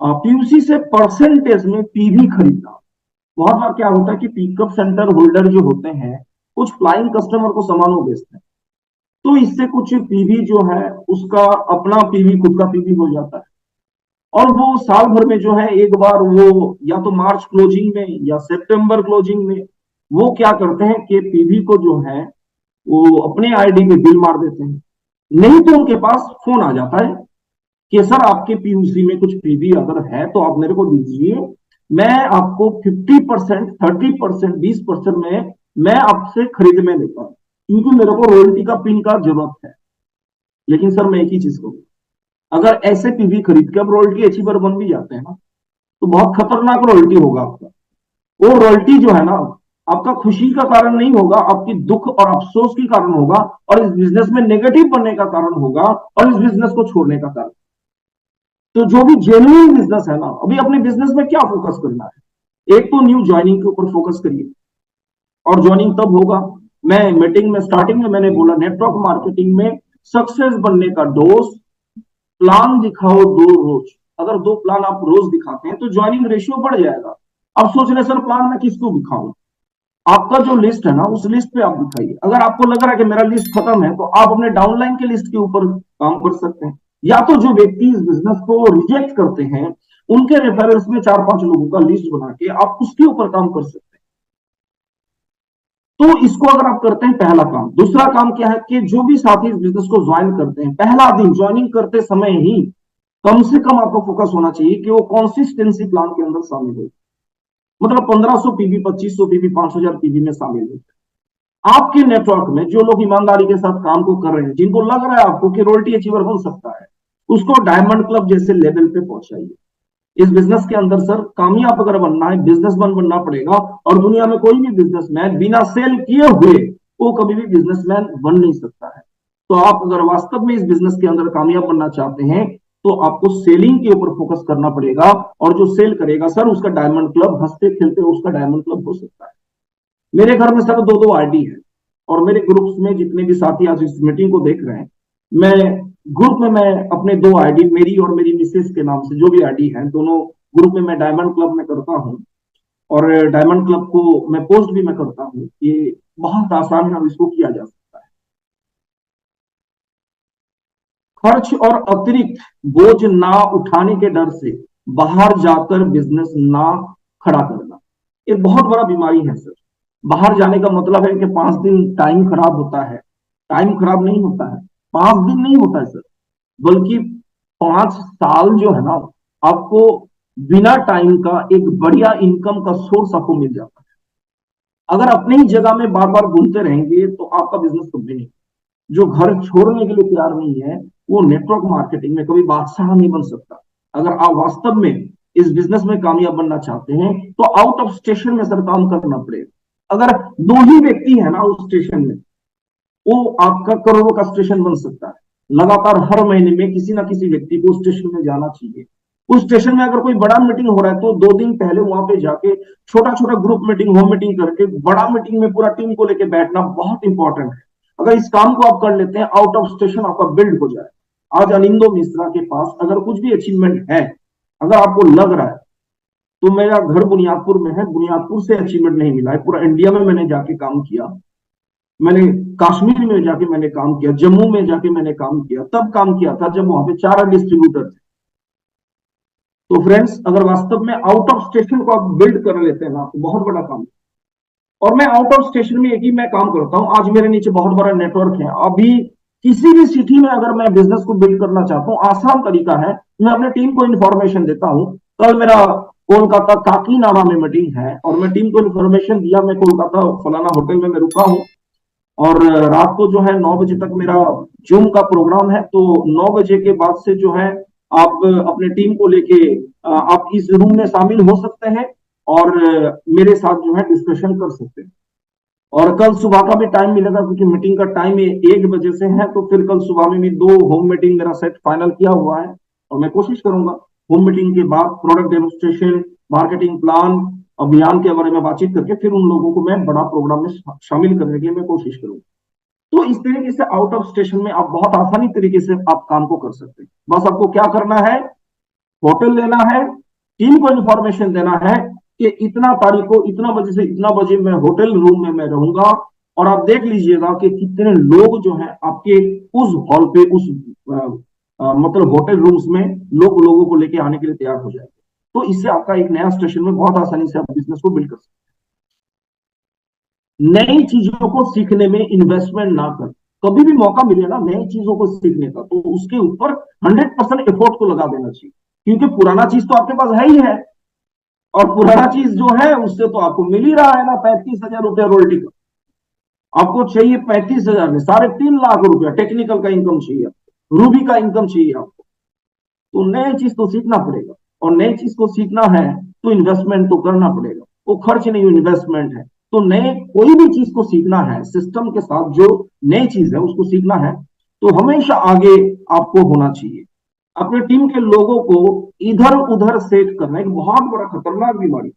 पीयूसी से परसेंटेज में पीवी खरीदना। बहुत बार क्या होता है कि पिकअप सेंटर होल्डर जो होते हैं कुछ फ्लाइंग कस्टमर को सामान वो बेचते हैं, तो इससे कुछ पीवी जो है उसका अपना पीवी, खुद का पीवी हो जाता है। और वो साल भर में जो है एक बार वो या तो मार्च क्लोजिंग में या सितंबर क्लोजिंग में वो क्या करते हैं कि पीवी को जो है वो अपने आईडी पे बिल मार देते हैं। नहीं तो उनके पास फोन आ जाता है कि सर आपके पीयूसी में कुछ पीवी अगर है तो आप मेरे को दीजिए, मैं आपको 50%, 30%, 20% में मैं आपसे खरीद में लेता हूं, क्योंकि मेरे को रॉयल्टी का पिन का जरूरत है। लेकिन सर मैं एक ही चीज कहूँ, अगर ऐसे पीवी खरीद के अब रॉयल्टी अचीवर बन भी जाते हैं ना, तो बहुत खतरनाक रॉयल्टी होगा आपका। वो रॉयल्टी जो है ना आपका खुशी का कारण नहीं होगा, आपकी दुख और अफसोस के कारण होगा, और इस बिजनेस में नेगेटिव बनने का कारण होगा, और इस बिजनेस को छोड़ने का कारण। तो जो भी जेन्युइन बिजनेस है ना, अभी अपने बिजनेस में क्या फोकस करना है, एक तो न्यू ज्वाइनिंग के ऊपर फोकस करिए। और ज्वाइनिंग तब होगा, मैं मीटिंग में स्टार्टिंग में मैंने बोला नेटवर्क मार्केटिंग में सक्सेस बनने का डोज, प्लान दिखाओ 2 रोज। अगर 2 प्लान आप रोज दिखाते हैं तो ज्वाइनिंग रेशियो बढ़ जाएगा। अब सोच रहे सर प्लान मैं किसको दिखाऊं, आपका जो लिस्ट है ना उस लिस्ट पे आप दिखाइए। अगर आपको लग रहा है कि मेरा लिस्ट खत्म है तो आप अपने डाउनलाइन के लिस्ट के ऊपर काम कर सकते हैं, या तो जो व्यक्ति इस बिजनेस को रिजेक्ट करते हैं उनके रेफरेंस में 4-5 लोगों का लिस्ट बना के आप उसके ऊपर काम कर सकते हैं। तो इसको अगर आप करते हैं, पहला काम। दूसरा काम क्या है कि जो भी साथी इस बिजनेस को ज्वाइन करते हैं, पहला दिन ज्वाइनिंग करते समय ही कम से कम आपको फोकस होना चाहिए कि वो कंसिस्टेंसी प्लान के अंदर शामिल हो। मतलब 1500 पीवी, 2500 पीवी, 5000 पीवी में शामिल हो। आपके नेटवर्क में जो लोग ईमानदारी के साथ काम को कर रहे हैं, जिनको लग रहा है आपको कि रॉयल्टी अचीवर बन सकता है, उसको डायमंड क्लब जैसे लेवल पे पहुंचाइए। इस बिजनेस के अंदर सर कामयाब अगर बनना है, बिजनेसमैन बनना पड़ेगा। और दुनिया में कोई भी बिजनेसमैन बिना सेल किए हुए वो कभी भी बिजनेसमैन बन नहीं सकता है। तो आप अगर वास्तव में इस बिजनेस के अंदर कामयाब बनना चाहते हैं तो आपको सेलिंग के ऊपर फोकस करना पड़ेगा। और जो सेल करेगा सर उसका डायमंड क्लब, हंसते खेलते उसका डायमंड क्लब हो सकता है। मेरे घर में सर 2-2 आईडी है, और मेरे ग्रुप्स में जितने भी साथी आज इस मीटिंग को देख रहे हैं, मैं ग्रुप में मैं अपने 2 आईडी, मेरी और मेरी मिसेस के नाम से जो भी आईडी है, दोनों ग्रुप में मैं डायमंड क्लब में करता हूँ। और डायमंड क्लब को मैं पोस्ट भी मैं करता हूँ। ये बहुत आसान है और इसको किया जा सकता है। खर्च और अतिरिक्त बोझ ना उठाने के डर से बाहर जाकर बिजनेस ना खड़ा करना, ये बहुत बड़ा बीमारी है सर। बाहर जाने का मतलब है कि 5 दिन टाइम खराब होता है। टाइम खराब नहीं होता है, 5 दिन नहीं होता है सर, बल्कि 5 साल जो है ना आपको बिना टाइम का एक बढ़िया इनकम का सोर्स आपको मिल जाता है। अगर अपनी ही जगह में बार बार घूमते रहेंगे तो आपका बिजनेस कभी नहीं। जो घर छोड़ने के लिए तैयार नहीं है वो नेटवर्क मार्केटिंग में कभी बादशाह नहीं बन सकता। अगर आप वास्तव में इस बिजनेस में कामयाब बनना चाहते हैं तो आउट ऑफ स्टेशन में सर काम करना पड़ेगा। अगर दो ही व्यक्ति है ना उस स्टेशन में, वो आपका करोड़ों का स्टेशन बन सकता है। लगातार हर महीने में किसी ना किसी व्यक्ति को स्टेशन में जाना चाहिए। उस स्टेशन में अगर कोई बड़ा मीटिंग हो रहा है तो 2 दिन पहले वहां पे जाके छोटा छोटा ग्रुप मीटिंग, होम मीटिंग करके बड़ा मीटिंग में पूरा टीम को लेकर बैठना बहुत इंपॉर्टेंट है। अगर इस काम को आप कर लेते हैं, आउट ऑफ स्टेशन आपका बिल्ड हो जाए। आज अनिंदो मिश्रा के पास अगर कुछ भी अचीवमेंट है, अगर आपको लग रहा है, तो मेरा घर बुनियादपुर में है, बुनियादपुर से अचीवमेंट नहीं मिला है, पूरा इंडिया में मैंने जाके काम किया। मैंने कश्मीर में जाके मैंने काम किया, जम्मू में जाके मैंने काम किया, तब काम किया था जब वहां पे 4 डिस्ट्रीब्यूटर थे। तो फ्रेंड्स, अगर वास्तव में आउट ऑफ स्टेशन को आप बिल्ड कर लेते हैं ना तो बहुत बड़ा काम। और मैं आउट ऑफ स्टेशन में एक ही मैं काम करता हूँ। आज मेरे नीचे बहुत बड़ा नेटवर्क है। अभी किसी भी सिटी में अगर मैं बिजनेस को बिल्ड करना चाहता हूँ, आसान तरीका है, मैं अपने टीम को इन्फॉर्मेशन देता हूँ। कल मेरा कोलकाता काकीनाडा में मीटिंग है और मैं टीम को इन्फॉर्मेशन दिया, मैं कोलकाता फलाना होटल में मैं रुका हूँ और रात को जो है 9 बजे तक मेरा जूम का प्रोग्राम है। तो 9 बजे के बाद से जो है आप अपने टीम को लेके आप इस रूम में शामिल हो सकते हैं और मेरे साथ जो है डिस्कशन कर सकते हैं। और कल सुबह का भी टाइम मिलेगा क्योंकि मीटिंग का टाइम 1 बजे से है। तो फिर कल सुबह में भी 2 होम मीटिंग मेरा सेट फाइनल किया हुआ है और मैं कोशिश करूंगा होम मीटिंग के बाद प्रोडक्ट डेमोस्ट्रेशन, मार्केटिंग प्लान, अभियान के बारे में बातचीत करके फिर उन लोगों को मैं बड़ा प्रोग्राम में शामिल करने के लिए मैं कोशिश करूंगा। तो इस तरीके से आउट ऑफ स्टेशन में आप बहुत आसानी तरीके से आप काम को कर सकते हैं। बस आपको क्या करना है, होटल लेना है, टीम को इन्फॉर्मेशन देना है कि इतना तारीख को इतना बजे से इतना बजे मैं होटल रूम में मैं रहूंगा। और आप देख लीजिएगा कि कितने लोग जो हैं आपके उस हॉल पे, उस मतलब होटल रूम्स में लोगों को लेके आने के लिए तैयार हो जाएंगे। तो इससे आपका एक नया स्टेशन में बहुत आसानी से आप बिजनेस को बिल्ड कर सकते हैं। नई चीजों को सीखने में इन्वेस्टमेंट ना कर। कभी भी मौका मिले ना नई चीजों को सीखने का, तो उसके ऊपर 100% एफोर्ट को लगा देना चाहिए। क्योंकि पुराना चीज तो आपके पास है ही है और पुराना चीज जो है उससे तो आपको मिल ही रहा है ना 35,000 रुपया रोयल्टी का। आपको चाहिए 35,000 में 3.5 लाख रुपया टेक्निकल का इनकम चाहिए, रूबी का इनकम चाहिए आपको। तो नई चीज तो सीखना पड़ेगा और नई चीज को सीखना है तो इन्वेस्टमेंट तो करना पड़ेगा। वो खर्च नहीं, इन्वेस्टमेंट है। तो नए कोई भी चीज को सीखना है सिस्टम के साथ, जो नई चीज है उसको सीखना है तो हमेशा आगे आपको होना चाहिए। अपने टीम के लोगों को इधर उधर सेट करना एक बहुत बड़ा खतरनाक बीमारी,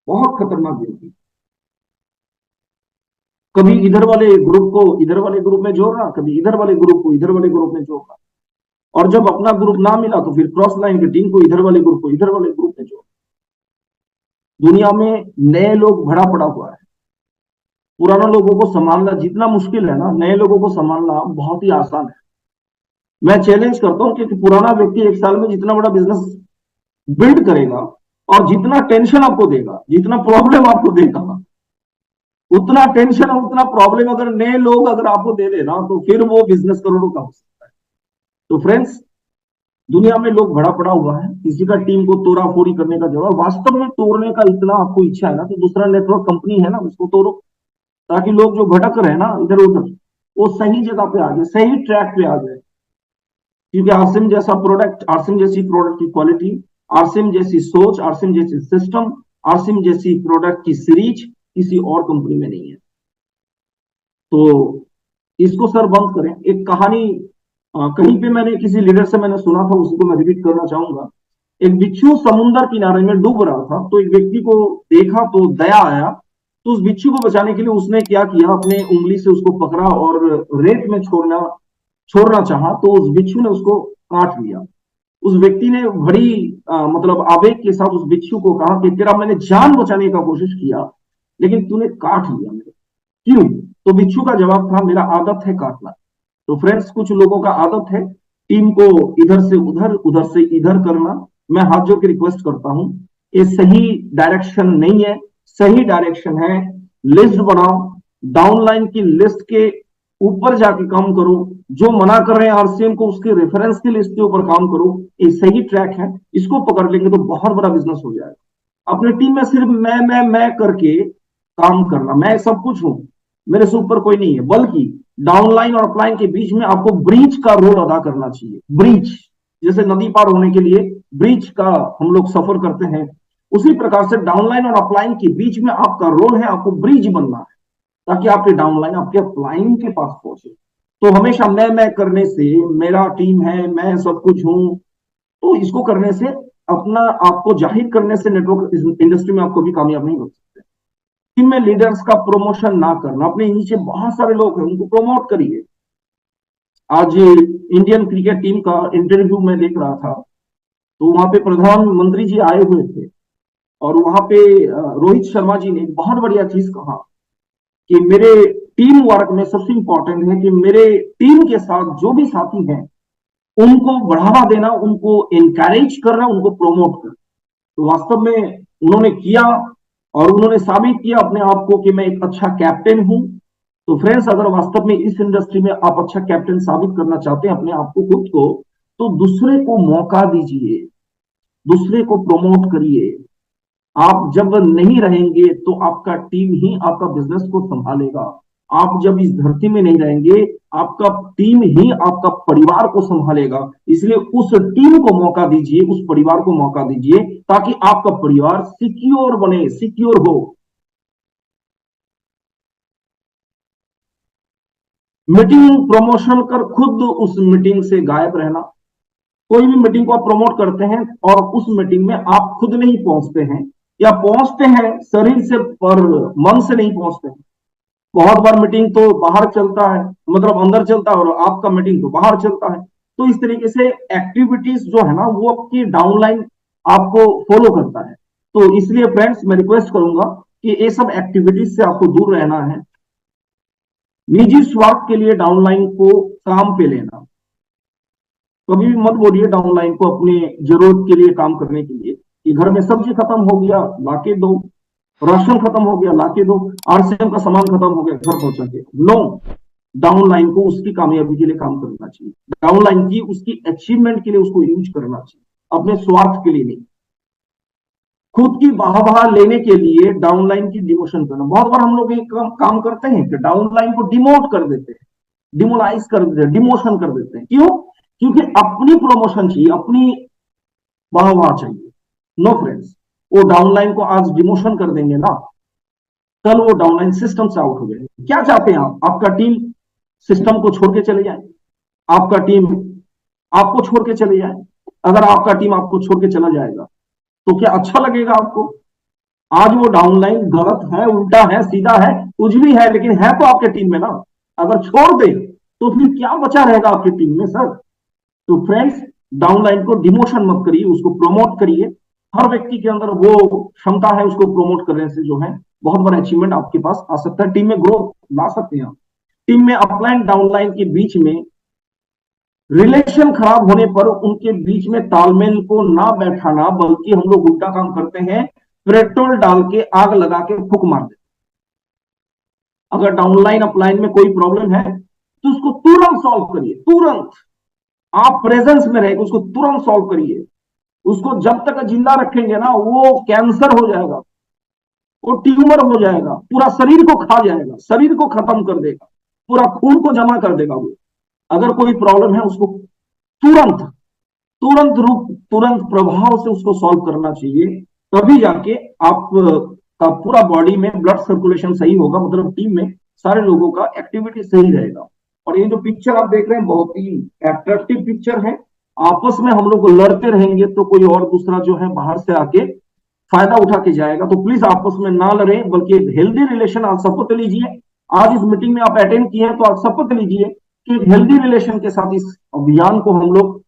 बहुत खतरनाक बीमारी। कभी इधर वाले ग्रुप को इधर वाले ग्रुप में जोड़ना, कभी इधर वाले ग्रुप को इधर वाले ग्रुप में जोड़ना। और जब अपना ग्रुप ना मिला तो फिर क्रॉस लाइन की टीम को इधर वाले ग्रुप को इधर वाले ग्रुप में जोड़ना। दुनिया में नए लोग भरा पड़ा हुआ है। पुराना लोगों को संभालना जितना मुश्किल है ना, नए लोगों को संभालना बहुत ही आसान है। मैं चैलेंज करता हूं कि पुराना व्यक्ति 1 साल में जितना बड़ा बिजनेस बिल्ड करेगा और जितना टेंशन आपको देगा, जितना प्रॉब्लम आपको देगा, उतना टेंशन और उतना प्रॉब्लम अगर नए लोग अगर आपको दे देना तो फिर वो बिजनेस करोड़ों का हो सकता है। तो फ्रेंड्स, दुनिया में लोग भरा पड़ा हुआ है, किसी का टीम को तोड़ा फोड़ी करने का जवाब वास्तव में तोड़ने का इतना आपको इच्छा है ना तो दूसरा नेटवर्क कंपनी है ना उसको तोड़ो, ताकि लोग जो भटक रहे हैं ना इधर उधर वो सही जगह पे आ जाए, सही ट्रैक पे आ जाए। क्योंकि आरसिम जैसा प्रोडक्ट, आरसिम जैसी प्रोडक्ट की क्वालिटी, आरसिम जैसी सोच, आरसिम जैसी सिस्टम, आरसिम जैसी प्रोडक्ट की सीरीज किसी और कंपनी में नहीं है। तो इसको सर बंद करें। एक कहानी कहीं पे मैंने किसी लीडर से मैंने सुना था, उसी को मैं रिपीट करना चाहूंगा। एक बिच्छू समुन्द्र किनारे में डूब रहा था, तो एक व्यक्ति को देखा तो दया आया। तो उस बिच्छू को बचाने के लिए उसने क्या किया, अपने उंगली से उसको पकड़ा और रेत में छोड़ना चाहा तो उस बिच्छू ने उसको काट लिया। उस व्यक्ति ने बड़ी मतलब आवेग के साथ उस बिच्छू को कहा कि तेरा मैंने जान बचाने का कोशिश किया लेकिन तूने काट लिया मेरे, क्यों? तो बिच्छू का जवाब था, मेरा आदत है काटना। तो फ्रेंड्स, कुछ लोगों का आदत है टीम को इधर से उधर, उधर से इधर करना। मैं हाथ जोड़ के रिक्वेस्ट करता हूं, ये सही डायरेक्शन नहीं है। सही डायरेक्शन है लिस्ट बनाओ, डाउनलाइन की लिस्ट के ऊपर जाके काम करो, जो मना कर रहे हैं आरसीएम को उसके रेफरेंस के लिस्ट के ऊपर काम करो, ये सही ट्रैक है, इसको पकड़ लेंगे तो बहुत बड़ा बिजनेस हो जाएगा। अपनी टीम में सिर्फ मैं करके काम करना, मैं सब कुछ हूं, मेरे से ऊपर कोई नहीं है, बल्कि डाउनलाइन और अपलाइन के बीच में आपको ब्रिज का रोल अदा करना चाहिए। ब्रिज, जैसे नदी पार होने के लिए ब्रिज का हम लोग सफर करते हैं, उसी प्रकार से डाउनलाइन और अपलाइन के बीच में आपका रोल है, आपको ब्रिज बनना है, ताकि आपके डाउनलाइन आपके अपलाइन के पास पहुंचे। तो हमेशा मैं करने से, मेरा टीम है, मैं सब कुछ हूं, तो इसको करने से, अपना आपको जाहिर करने से नेटवर्क इंडस्ट्री में आप कभी कामयाब नहीं हो सकते। टीम में लीडर्स का प्रमोशन ना करना, अपने नीचे बहुत सारे लोग हैं उनको प्रमोट करिए। आज इंडियन क्रिकेट टीम का इंटरव्यू में देख रहा था, तो वहां पे प्रधानमंत्री जी आए हुए थे, और वहां पे रोहित शर्मा जी ने बहुत बढ़िया चीज कहा कि मेरे टीम वर्क में सबसे इंपॉर्टेंट है कि मेरे टीम के साथ जो भी साथी हैं उनको बढ़ावा देना, उनको एनकरेज करना, उनको प्रमोट करना। तो वास्तव में उन्होंने किया, और उन्होंने साबित किया अपने आप को कि मैं एक अच्छा कैप्टन हूं। तो फ्रेंड्स, अगर वास्तव में इस इंडस्ट्री में आप अच्छा कैप्टन साबित करना चाहते हैं अपने आप को, खुद को, तो दूसरे को मौका दीजिए, दूसरे को प्रमोट करिए। आप जब नहीं रहेंगे तो आपका टीम ही आपका बिजनेस को संभालेगा। आप जब इस धरती में नहीं रहेंगे, आपका टीम ही आपका परिवार को संभालेगा। इसलिए उस टीम को मौका दीजिए, उस परिवार को मौका दीजिए, ताकि आपका परिवार सिक्योर बने, सिक्योर हो। मीटिंग प्रमोशन कर खुद उस मीटिंग से गायब रहना। कोई भी मीटिंग को आप प्रमोट करते हैं और उस मीटिंग में आप खुद नहीं पहुंचते हैं, या पहुंचते हैं शरीर से पर मन से नहीं पहुंचते हैं। बहुत बार मीटिंग तो बाहर चलता है, मतलब अंदर चलता है, और आपका मीटिंग तो बाहर चलता है। तो इस तरीके से एक्टिविटीज जो है ना, वो आपकी डाउनलाइन आपको फॉलो करता है। तो इसलिए फ्रेंड्स, मैं रिक्वेस्ट करूंगा कि ये सब एक्टिविटीज से आपको दूर रहना है। निजी स्वार्थ के लिए डाउनलाइन को काम पे लेना, कभी भी मत बोलिए डाउनलाइन को अपने जरूरत के लिए काम करने के लिए कि घर में सब्जी खत्म हो गया लाके दो, राशन खत्म हो गया लाके दो, आरसीएम का सामान खत्म हो गया घर पहुंचा के। नो, डाउनलाइन को उसकी कामयाबी के लिए काम करना चाहिए, डाउनलाइन की उसकी अचीवमेंट के लिए उसको यूज करना चाहिए, अपने स्वार्थ के लिए नहीं। खुद की वाहवाह लेने के लिए डाउनलाइन की डिमोशन करना। बहुत बार हम लोग एक काम करते हैं कि डाउनलाइन को डिमोट कर देते हैं, डिमोलाइज कर देते हैं, डिमोशन कर देते हैं। क्यों? क्योंकि अपनी प्रमोशन चाहिए, अपनी वाहवाह चाहिए। नो फ्रेंड्स, वो डाउनलाइन को आज डिमोशन कर देंगे ना, कल वो डाउनलाइन सिस्टम से आउट हो जाएंगे। क्या चाहते हैं आप? आपका टीम सिस्टम को छोड़ के चले जाए, आपका टीम आपको छोड़ के चले जाए। अगर आपका टीम आपको छोड़ के चला जाएगा तो क्या अच्छा लगेगा आपको? आज वो डाउनलाइन गलत है, उल्टा है, सीधा है, कुछ भी है, लेकिन है तो आपके टीम में ना। अगर छोड़ दे तो फिर क्या बचा रहेगा आपकी टीम में सर? तो फ्रेंड्स, डाउनलाइन को डिमोशन मत करिए, उसको प्रमोट करिए। हर व्यक्ति के अंदर वो क्षमता है, उसको प्रमोट करने से जो है बहुत बड़ा अचीवमेंट आपके पास आ सकता है, टीम में ग्रोथ ला सकते हैं आप। टीम में अपलाइन डाउनलाइन के बीच में रिलेशन खराब होने पर उनके बीच में तालमेल को ना बैठाना, बल्कि हम लोग उल्टा काम करते हैं, पेट्रोल डाल के आग लगा के फूक मार देते। अगर डाउनलाइन अपलाइन में कोई प्रॉब्लम है तो उसको तुरंत सॉल्व करिए, तुरंत। आप प्रेजेंस में रहेंगे, उसको तुरंत सॉल्व करिए। उसको जब तक जिंदा रखेंगे ना, वो कैंसर हो जाएगा, वो ट्यूमर हो जाएगा, पूरा शरीर को खा जाएगा, शरीर को खत्म कर देगा, पूरा खून को जमा कर देगा वो। अगर कोई प्रॉब्लम है उसको तुरंत, तुरंत रूप, तुरंत प्रभाव से उसको सॉल्व करना चाहिए। तभी जाके आप का पूरा बॉडी में ब्लड सर्कुलेशन सही होगा, मतलब टीम में सारे लोगों का एक्टिविटी सही रहेगा। और ये जो पिक्चर आप देख रहे हैं बहुत ही अट्रैक्टिव पिक्चर है। आपस में हम लोग लड़ते रहेंगे तो कोई और दूसरा जो है बाहर से आके फायदा उठा के जाएगा। तो प्लीज आपस में ना लड़ें, बल्कि एक हेल्दी रिलेशन आप शपथ लीजिए। आज इस मीटिंग में आप अटेंड किए हैं तो आप शपथ लीजिए कि एक हेल्दी रिलेशन के साथ इस अभियान को हम लोग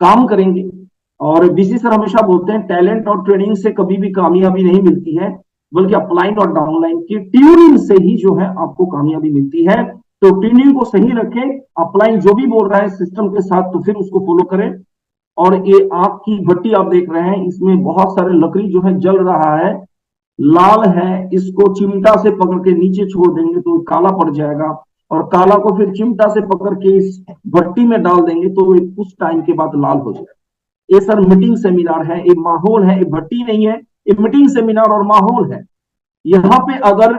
काम करेंगे। और बीसी सर हमेशा बोलते हैं टैलेंट और ट्रेनिंग से कभी भी कामयाबी नहीं मिलती है, बल्कि अपलाइन और डाउनलाइन की ट्यूनिंग से ही जो है आपको कामयाबी मिलती है। तो ट्यूनिंग को सही रखें, अपलाइन जो भी बोल रहा है सिस्टम के साथ तो फिर उसको फॉलो करें। और ये आग की भट्टी आप देख रहे हैं, इसमें बहुत सारे लकड़ी जो है जल रहा है, लाल है, इसको चिमटा से पकड़ के नीचे छोड़ देंगे तो काला पड़ जाएगा। और काला को फिर चिमटा से पकड़ के इस भट्टी में डाल देंगे तो ये कुछ टाइम के बाद लाल हो जाएगा। ये सर मीटिंग सेमिनार है, ये माहौल है, ये भट्टी नहीं है, ये मीटिंग सेमिनार और माहौल है। यहाँ पे अगर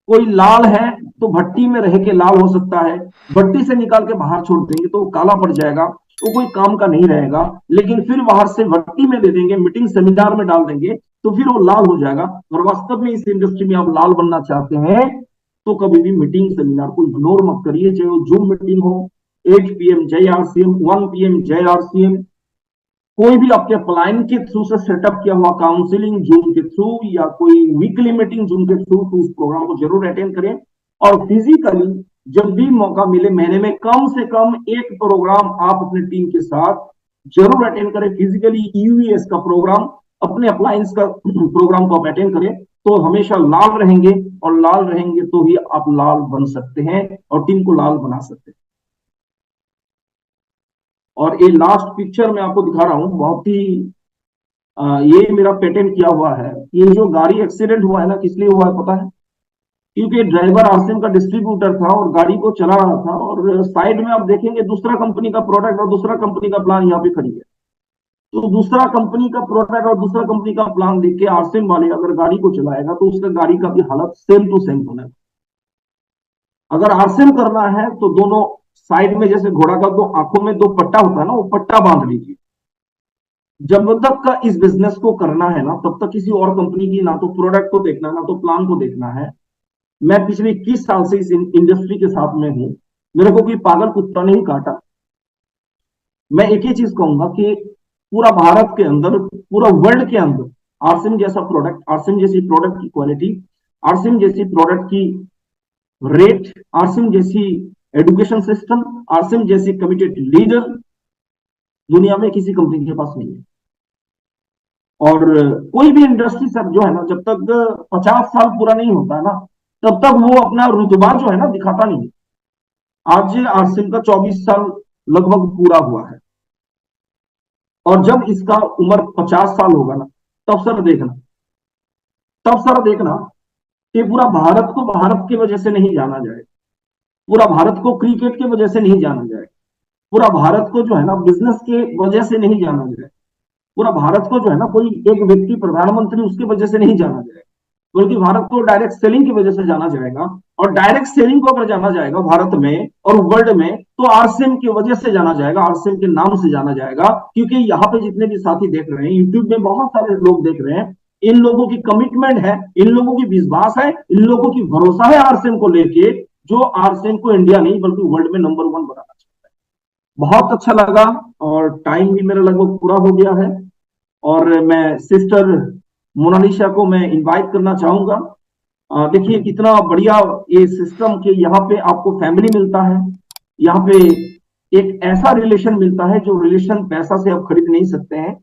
कोई लाल है तो भट्टी में रह के लाल हो सकता है, भट्टी से निकाल के बाहर छोड़ देंगे तो वो काला पड़ जाएगा, वो कोई काम का नहीं रहेगा। लेकिन फिर बाहर से भट्टी में दे देंगे, मीटिंग सेमिनार में डाल देंगे तो फिर वो लाल हो जाएगा। और वास्तव में इस इंडस्ट्री में आप लाल बनना चाहते हैं तो कभी भी मीटिंग सेमिनार को इग्नोर मत करिए, चाहे वो जूम मीटिंग हो, 8 PM जय आरसीएम, 1 PM जय आरसीएम, कोई भी आपके अपलाइन के थ्रू से सेटअप किया हुआ काउंसलिंग जूम के थ्रू या कोई वीकली मीटिंग जूम के थ्रू, तो उस प्रोग्राम को जरूर अटेंड करें। और फिजिकली जब भी मौका मिले महीने में कम से कम एक प्रोग्राम आप अपनी टीम के साथ जरूर अटेंड करें। फिजिकली यूवीएस का प्रोग्राम, अपने अप्लायंस का प्रोग्राम को आप अटेंड करें तो हमेशा लाल रहेंगे, और लाल रहेंगे तो ही आप लाल बन सकते हैं और टीम को लाल बना सकते हैं। और ये लास्ट पिक्चर मैं आपको दिखा रहा हूं, बहुत ही ये मेरा पेटेंट किया हुआ है। ये जो गाड़ी एक्सीडेंट हुआ है ना, किस लिए हुआ है पता है? क्योंकि ड्राइवर आरसीएम का डिस्ट्रीब्यूटर था और गाड़ी को चला रहा था, और साइड में आप देखेंगे दूसरा कंपनी का प्रोडक्ट और दूसरा कंपनी का प्लान यहाँ पे खड़ी है। तो दूसरा कंपनी का प्रोडक्ट और दूसरा कंपनी का प्लान देख के आरसीएम वाले अगर गाड़ी को चलाएगा तो उसका गाड़ी का भी हालत सेम टू सेम होना है। अगर आरसीएम करना है तो दोनों साइड में जैसे घोड़ा का दो आंखों में दो पट्टा होता है ना, वो पट्टा बांध लीजिए। जब तक का इस बिजनेस को करना है ना, तब तक किसी और कंपनी की ना तो प्रोडक्ट को देखना, ना तो प्लान को देखना है। मैं पिछले 21 साल से इस इंडस्ट्री के साथ में हूं, मेरे को कोई पागल कुत्ता नहीं काटा। मैं एक ही चीज कहूंगा कि पूरा भारत के अंदर, पूरा वर्ल्ड के अंदर आरसीएम जैसा प्रोडक्ट, आरसीएम जैसी प्रोडक्ट की क्वालिटी, आरसीएम जैसी प्रोडक्ट की रेट, आरसीएम जैसी एजुकेशन सिस्टम, आरसीएम जैसी कमिटेड लीडर दुनिया में किसी कंपनी के पास नहीं है। और कोई भी इंडस्ट्री सर जो है ना, जब तक 50 साल पूरा नहीं होता है ना, तब तक वो अपना रुतबा जो है ना दिखाता नहीं है। आज आरसीएम का 24 साल लगभग पूरा हुआ है, और जब इसका उम्र 50 साल होगा ना, तब सर देखना, तब सर देखना कि पूरा भारत को भारत की वजह से नहीं जाना जाएगा, पूरा भारत को क्रिकेट की वजह से नहीं जाना जाएगा, पूरा भारत को जो है ना बिजनेस के वजह से नहीं जाना जाएगा, पूरा भारत को जो है ना कोई एक व्यक्ति प्रधानमंत्री उसकी वजह से नहीं जाना जाएगा, बल्कि भारत को डायरेक्ट सेलिंग की वजह से जाना जाएगा। और डायरेक्ट सेलिंग को अगर जाना जाएगा भारत में और वर्ल्ड में, तो आरसीएम की वजह से जाना जाएगा, आरसीएम के नाम से जाना जाएगा। क्योंकि यहाँ पे जितने भी साथी देख रहे हैं, यूट्यूब में बहुत सारे लोग देख रहे हैं, इन लोगों की कमिटमेंट है, इन लोगों की विश्वास है, इन लोगों की भरोसा है आरसीएम को लेके, जो आरसीएम को इंडिया नहीं बल्कि वर्ल्ड में नंबर 1 बनाना चाहता है। बहुत अच्छा लगा, और टाइम भी मेरा लगभग पूरा हो गया है। और मैं सिस्टर मोनालिसा को मैं इनवाइट करना चाहूंगा। देखिए कितना बढ़िया ये सिस्टम के यहाँ पे आपको फैमिली मिलता है, यहाँ पे एक ऐसा रिलेशन मिलता है जो रिलेशन पैसा से आप खरीद नहीं सकते हैं।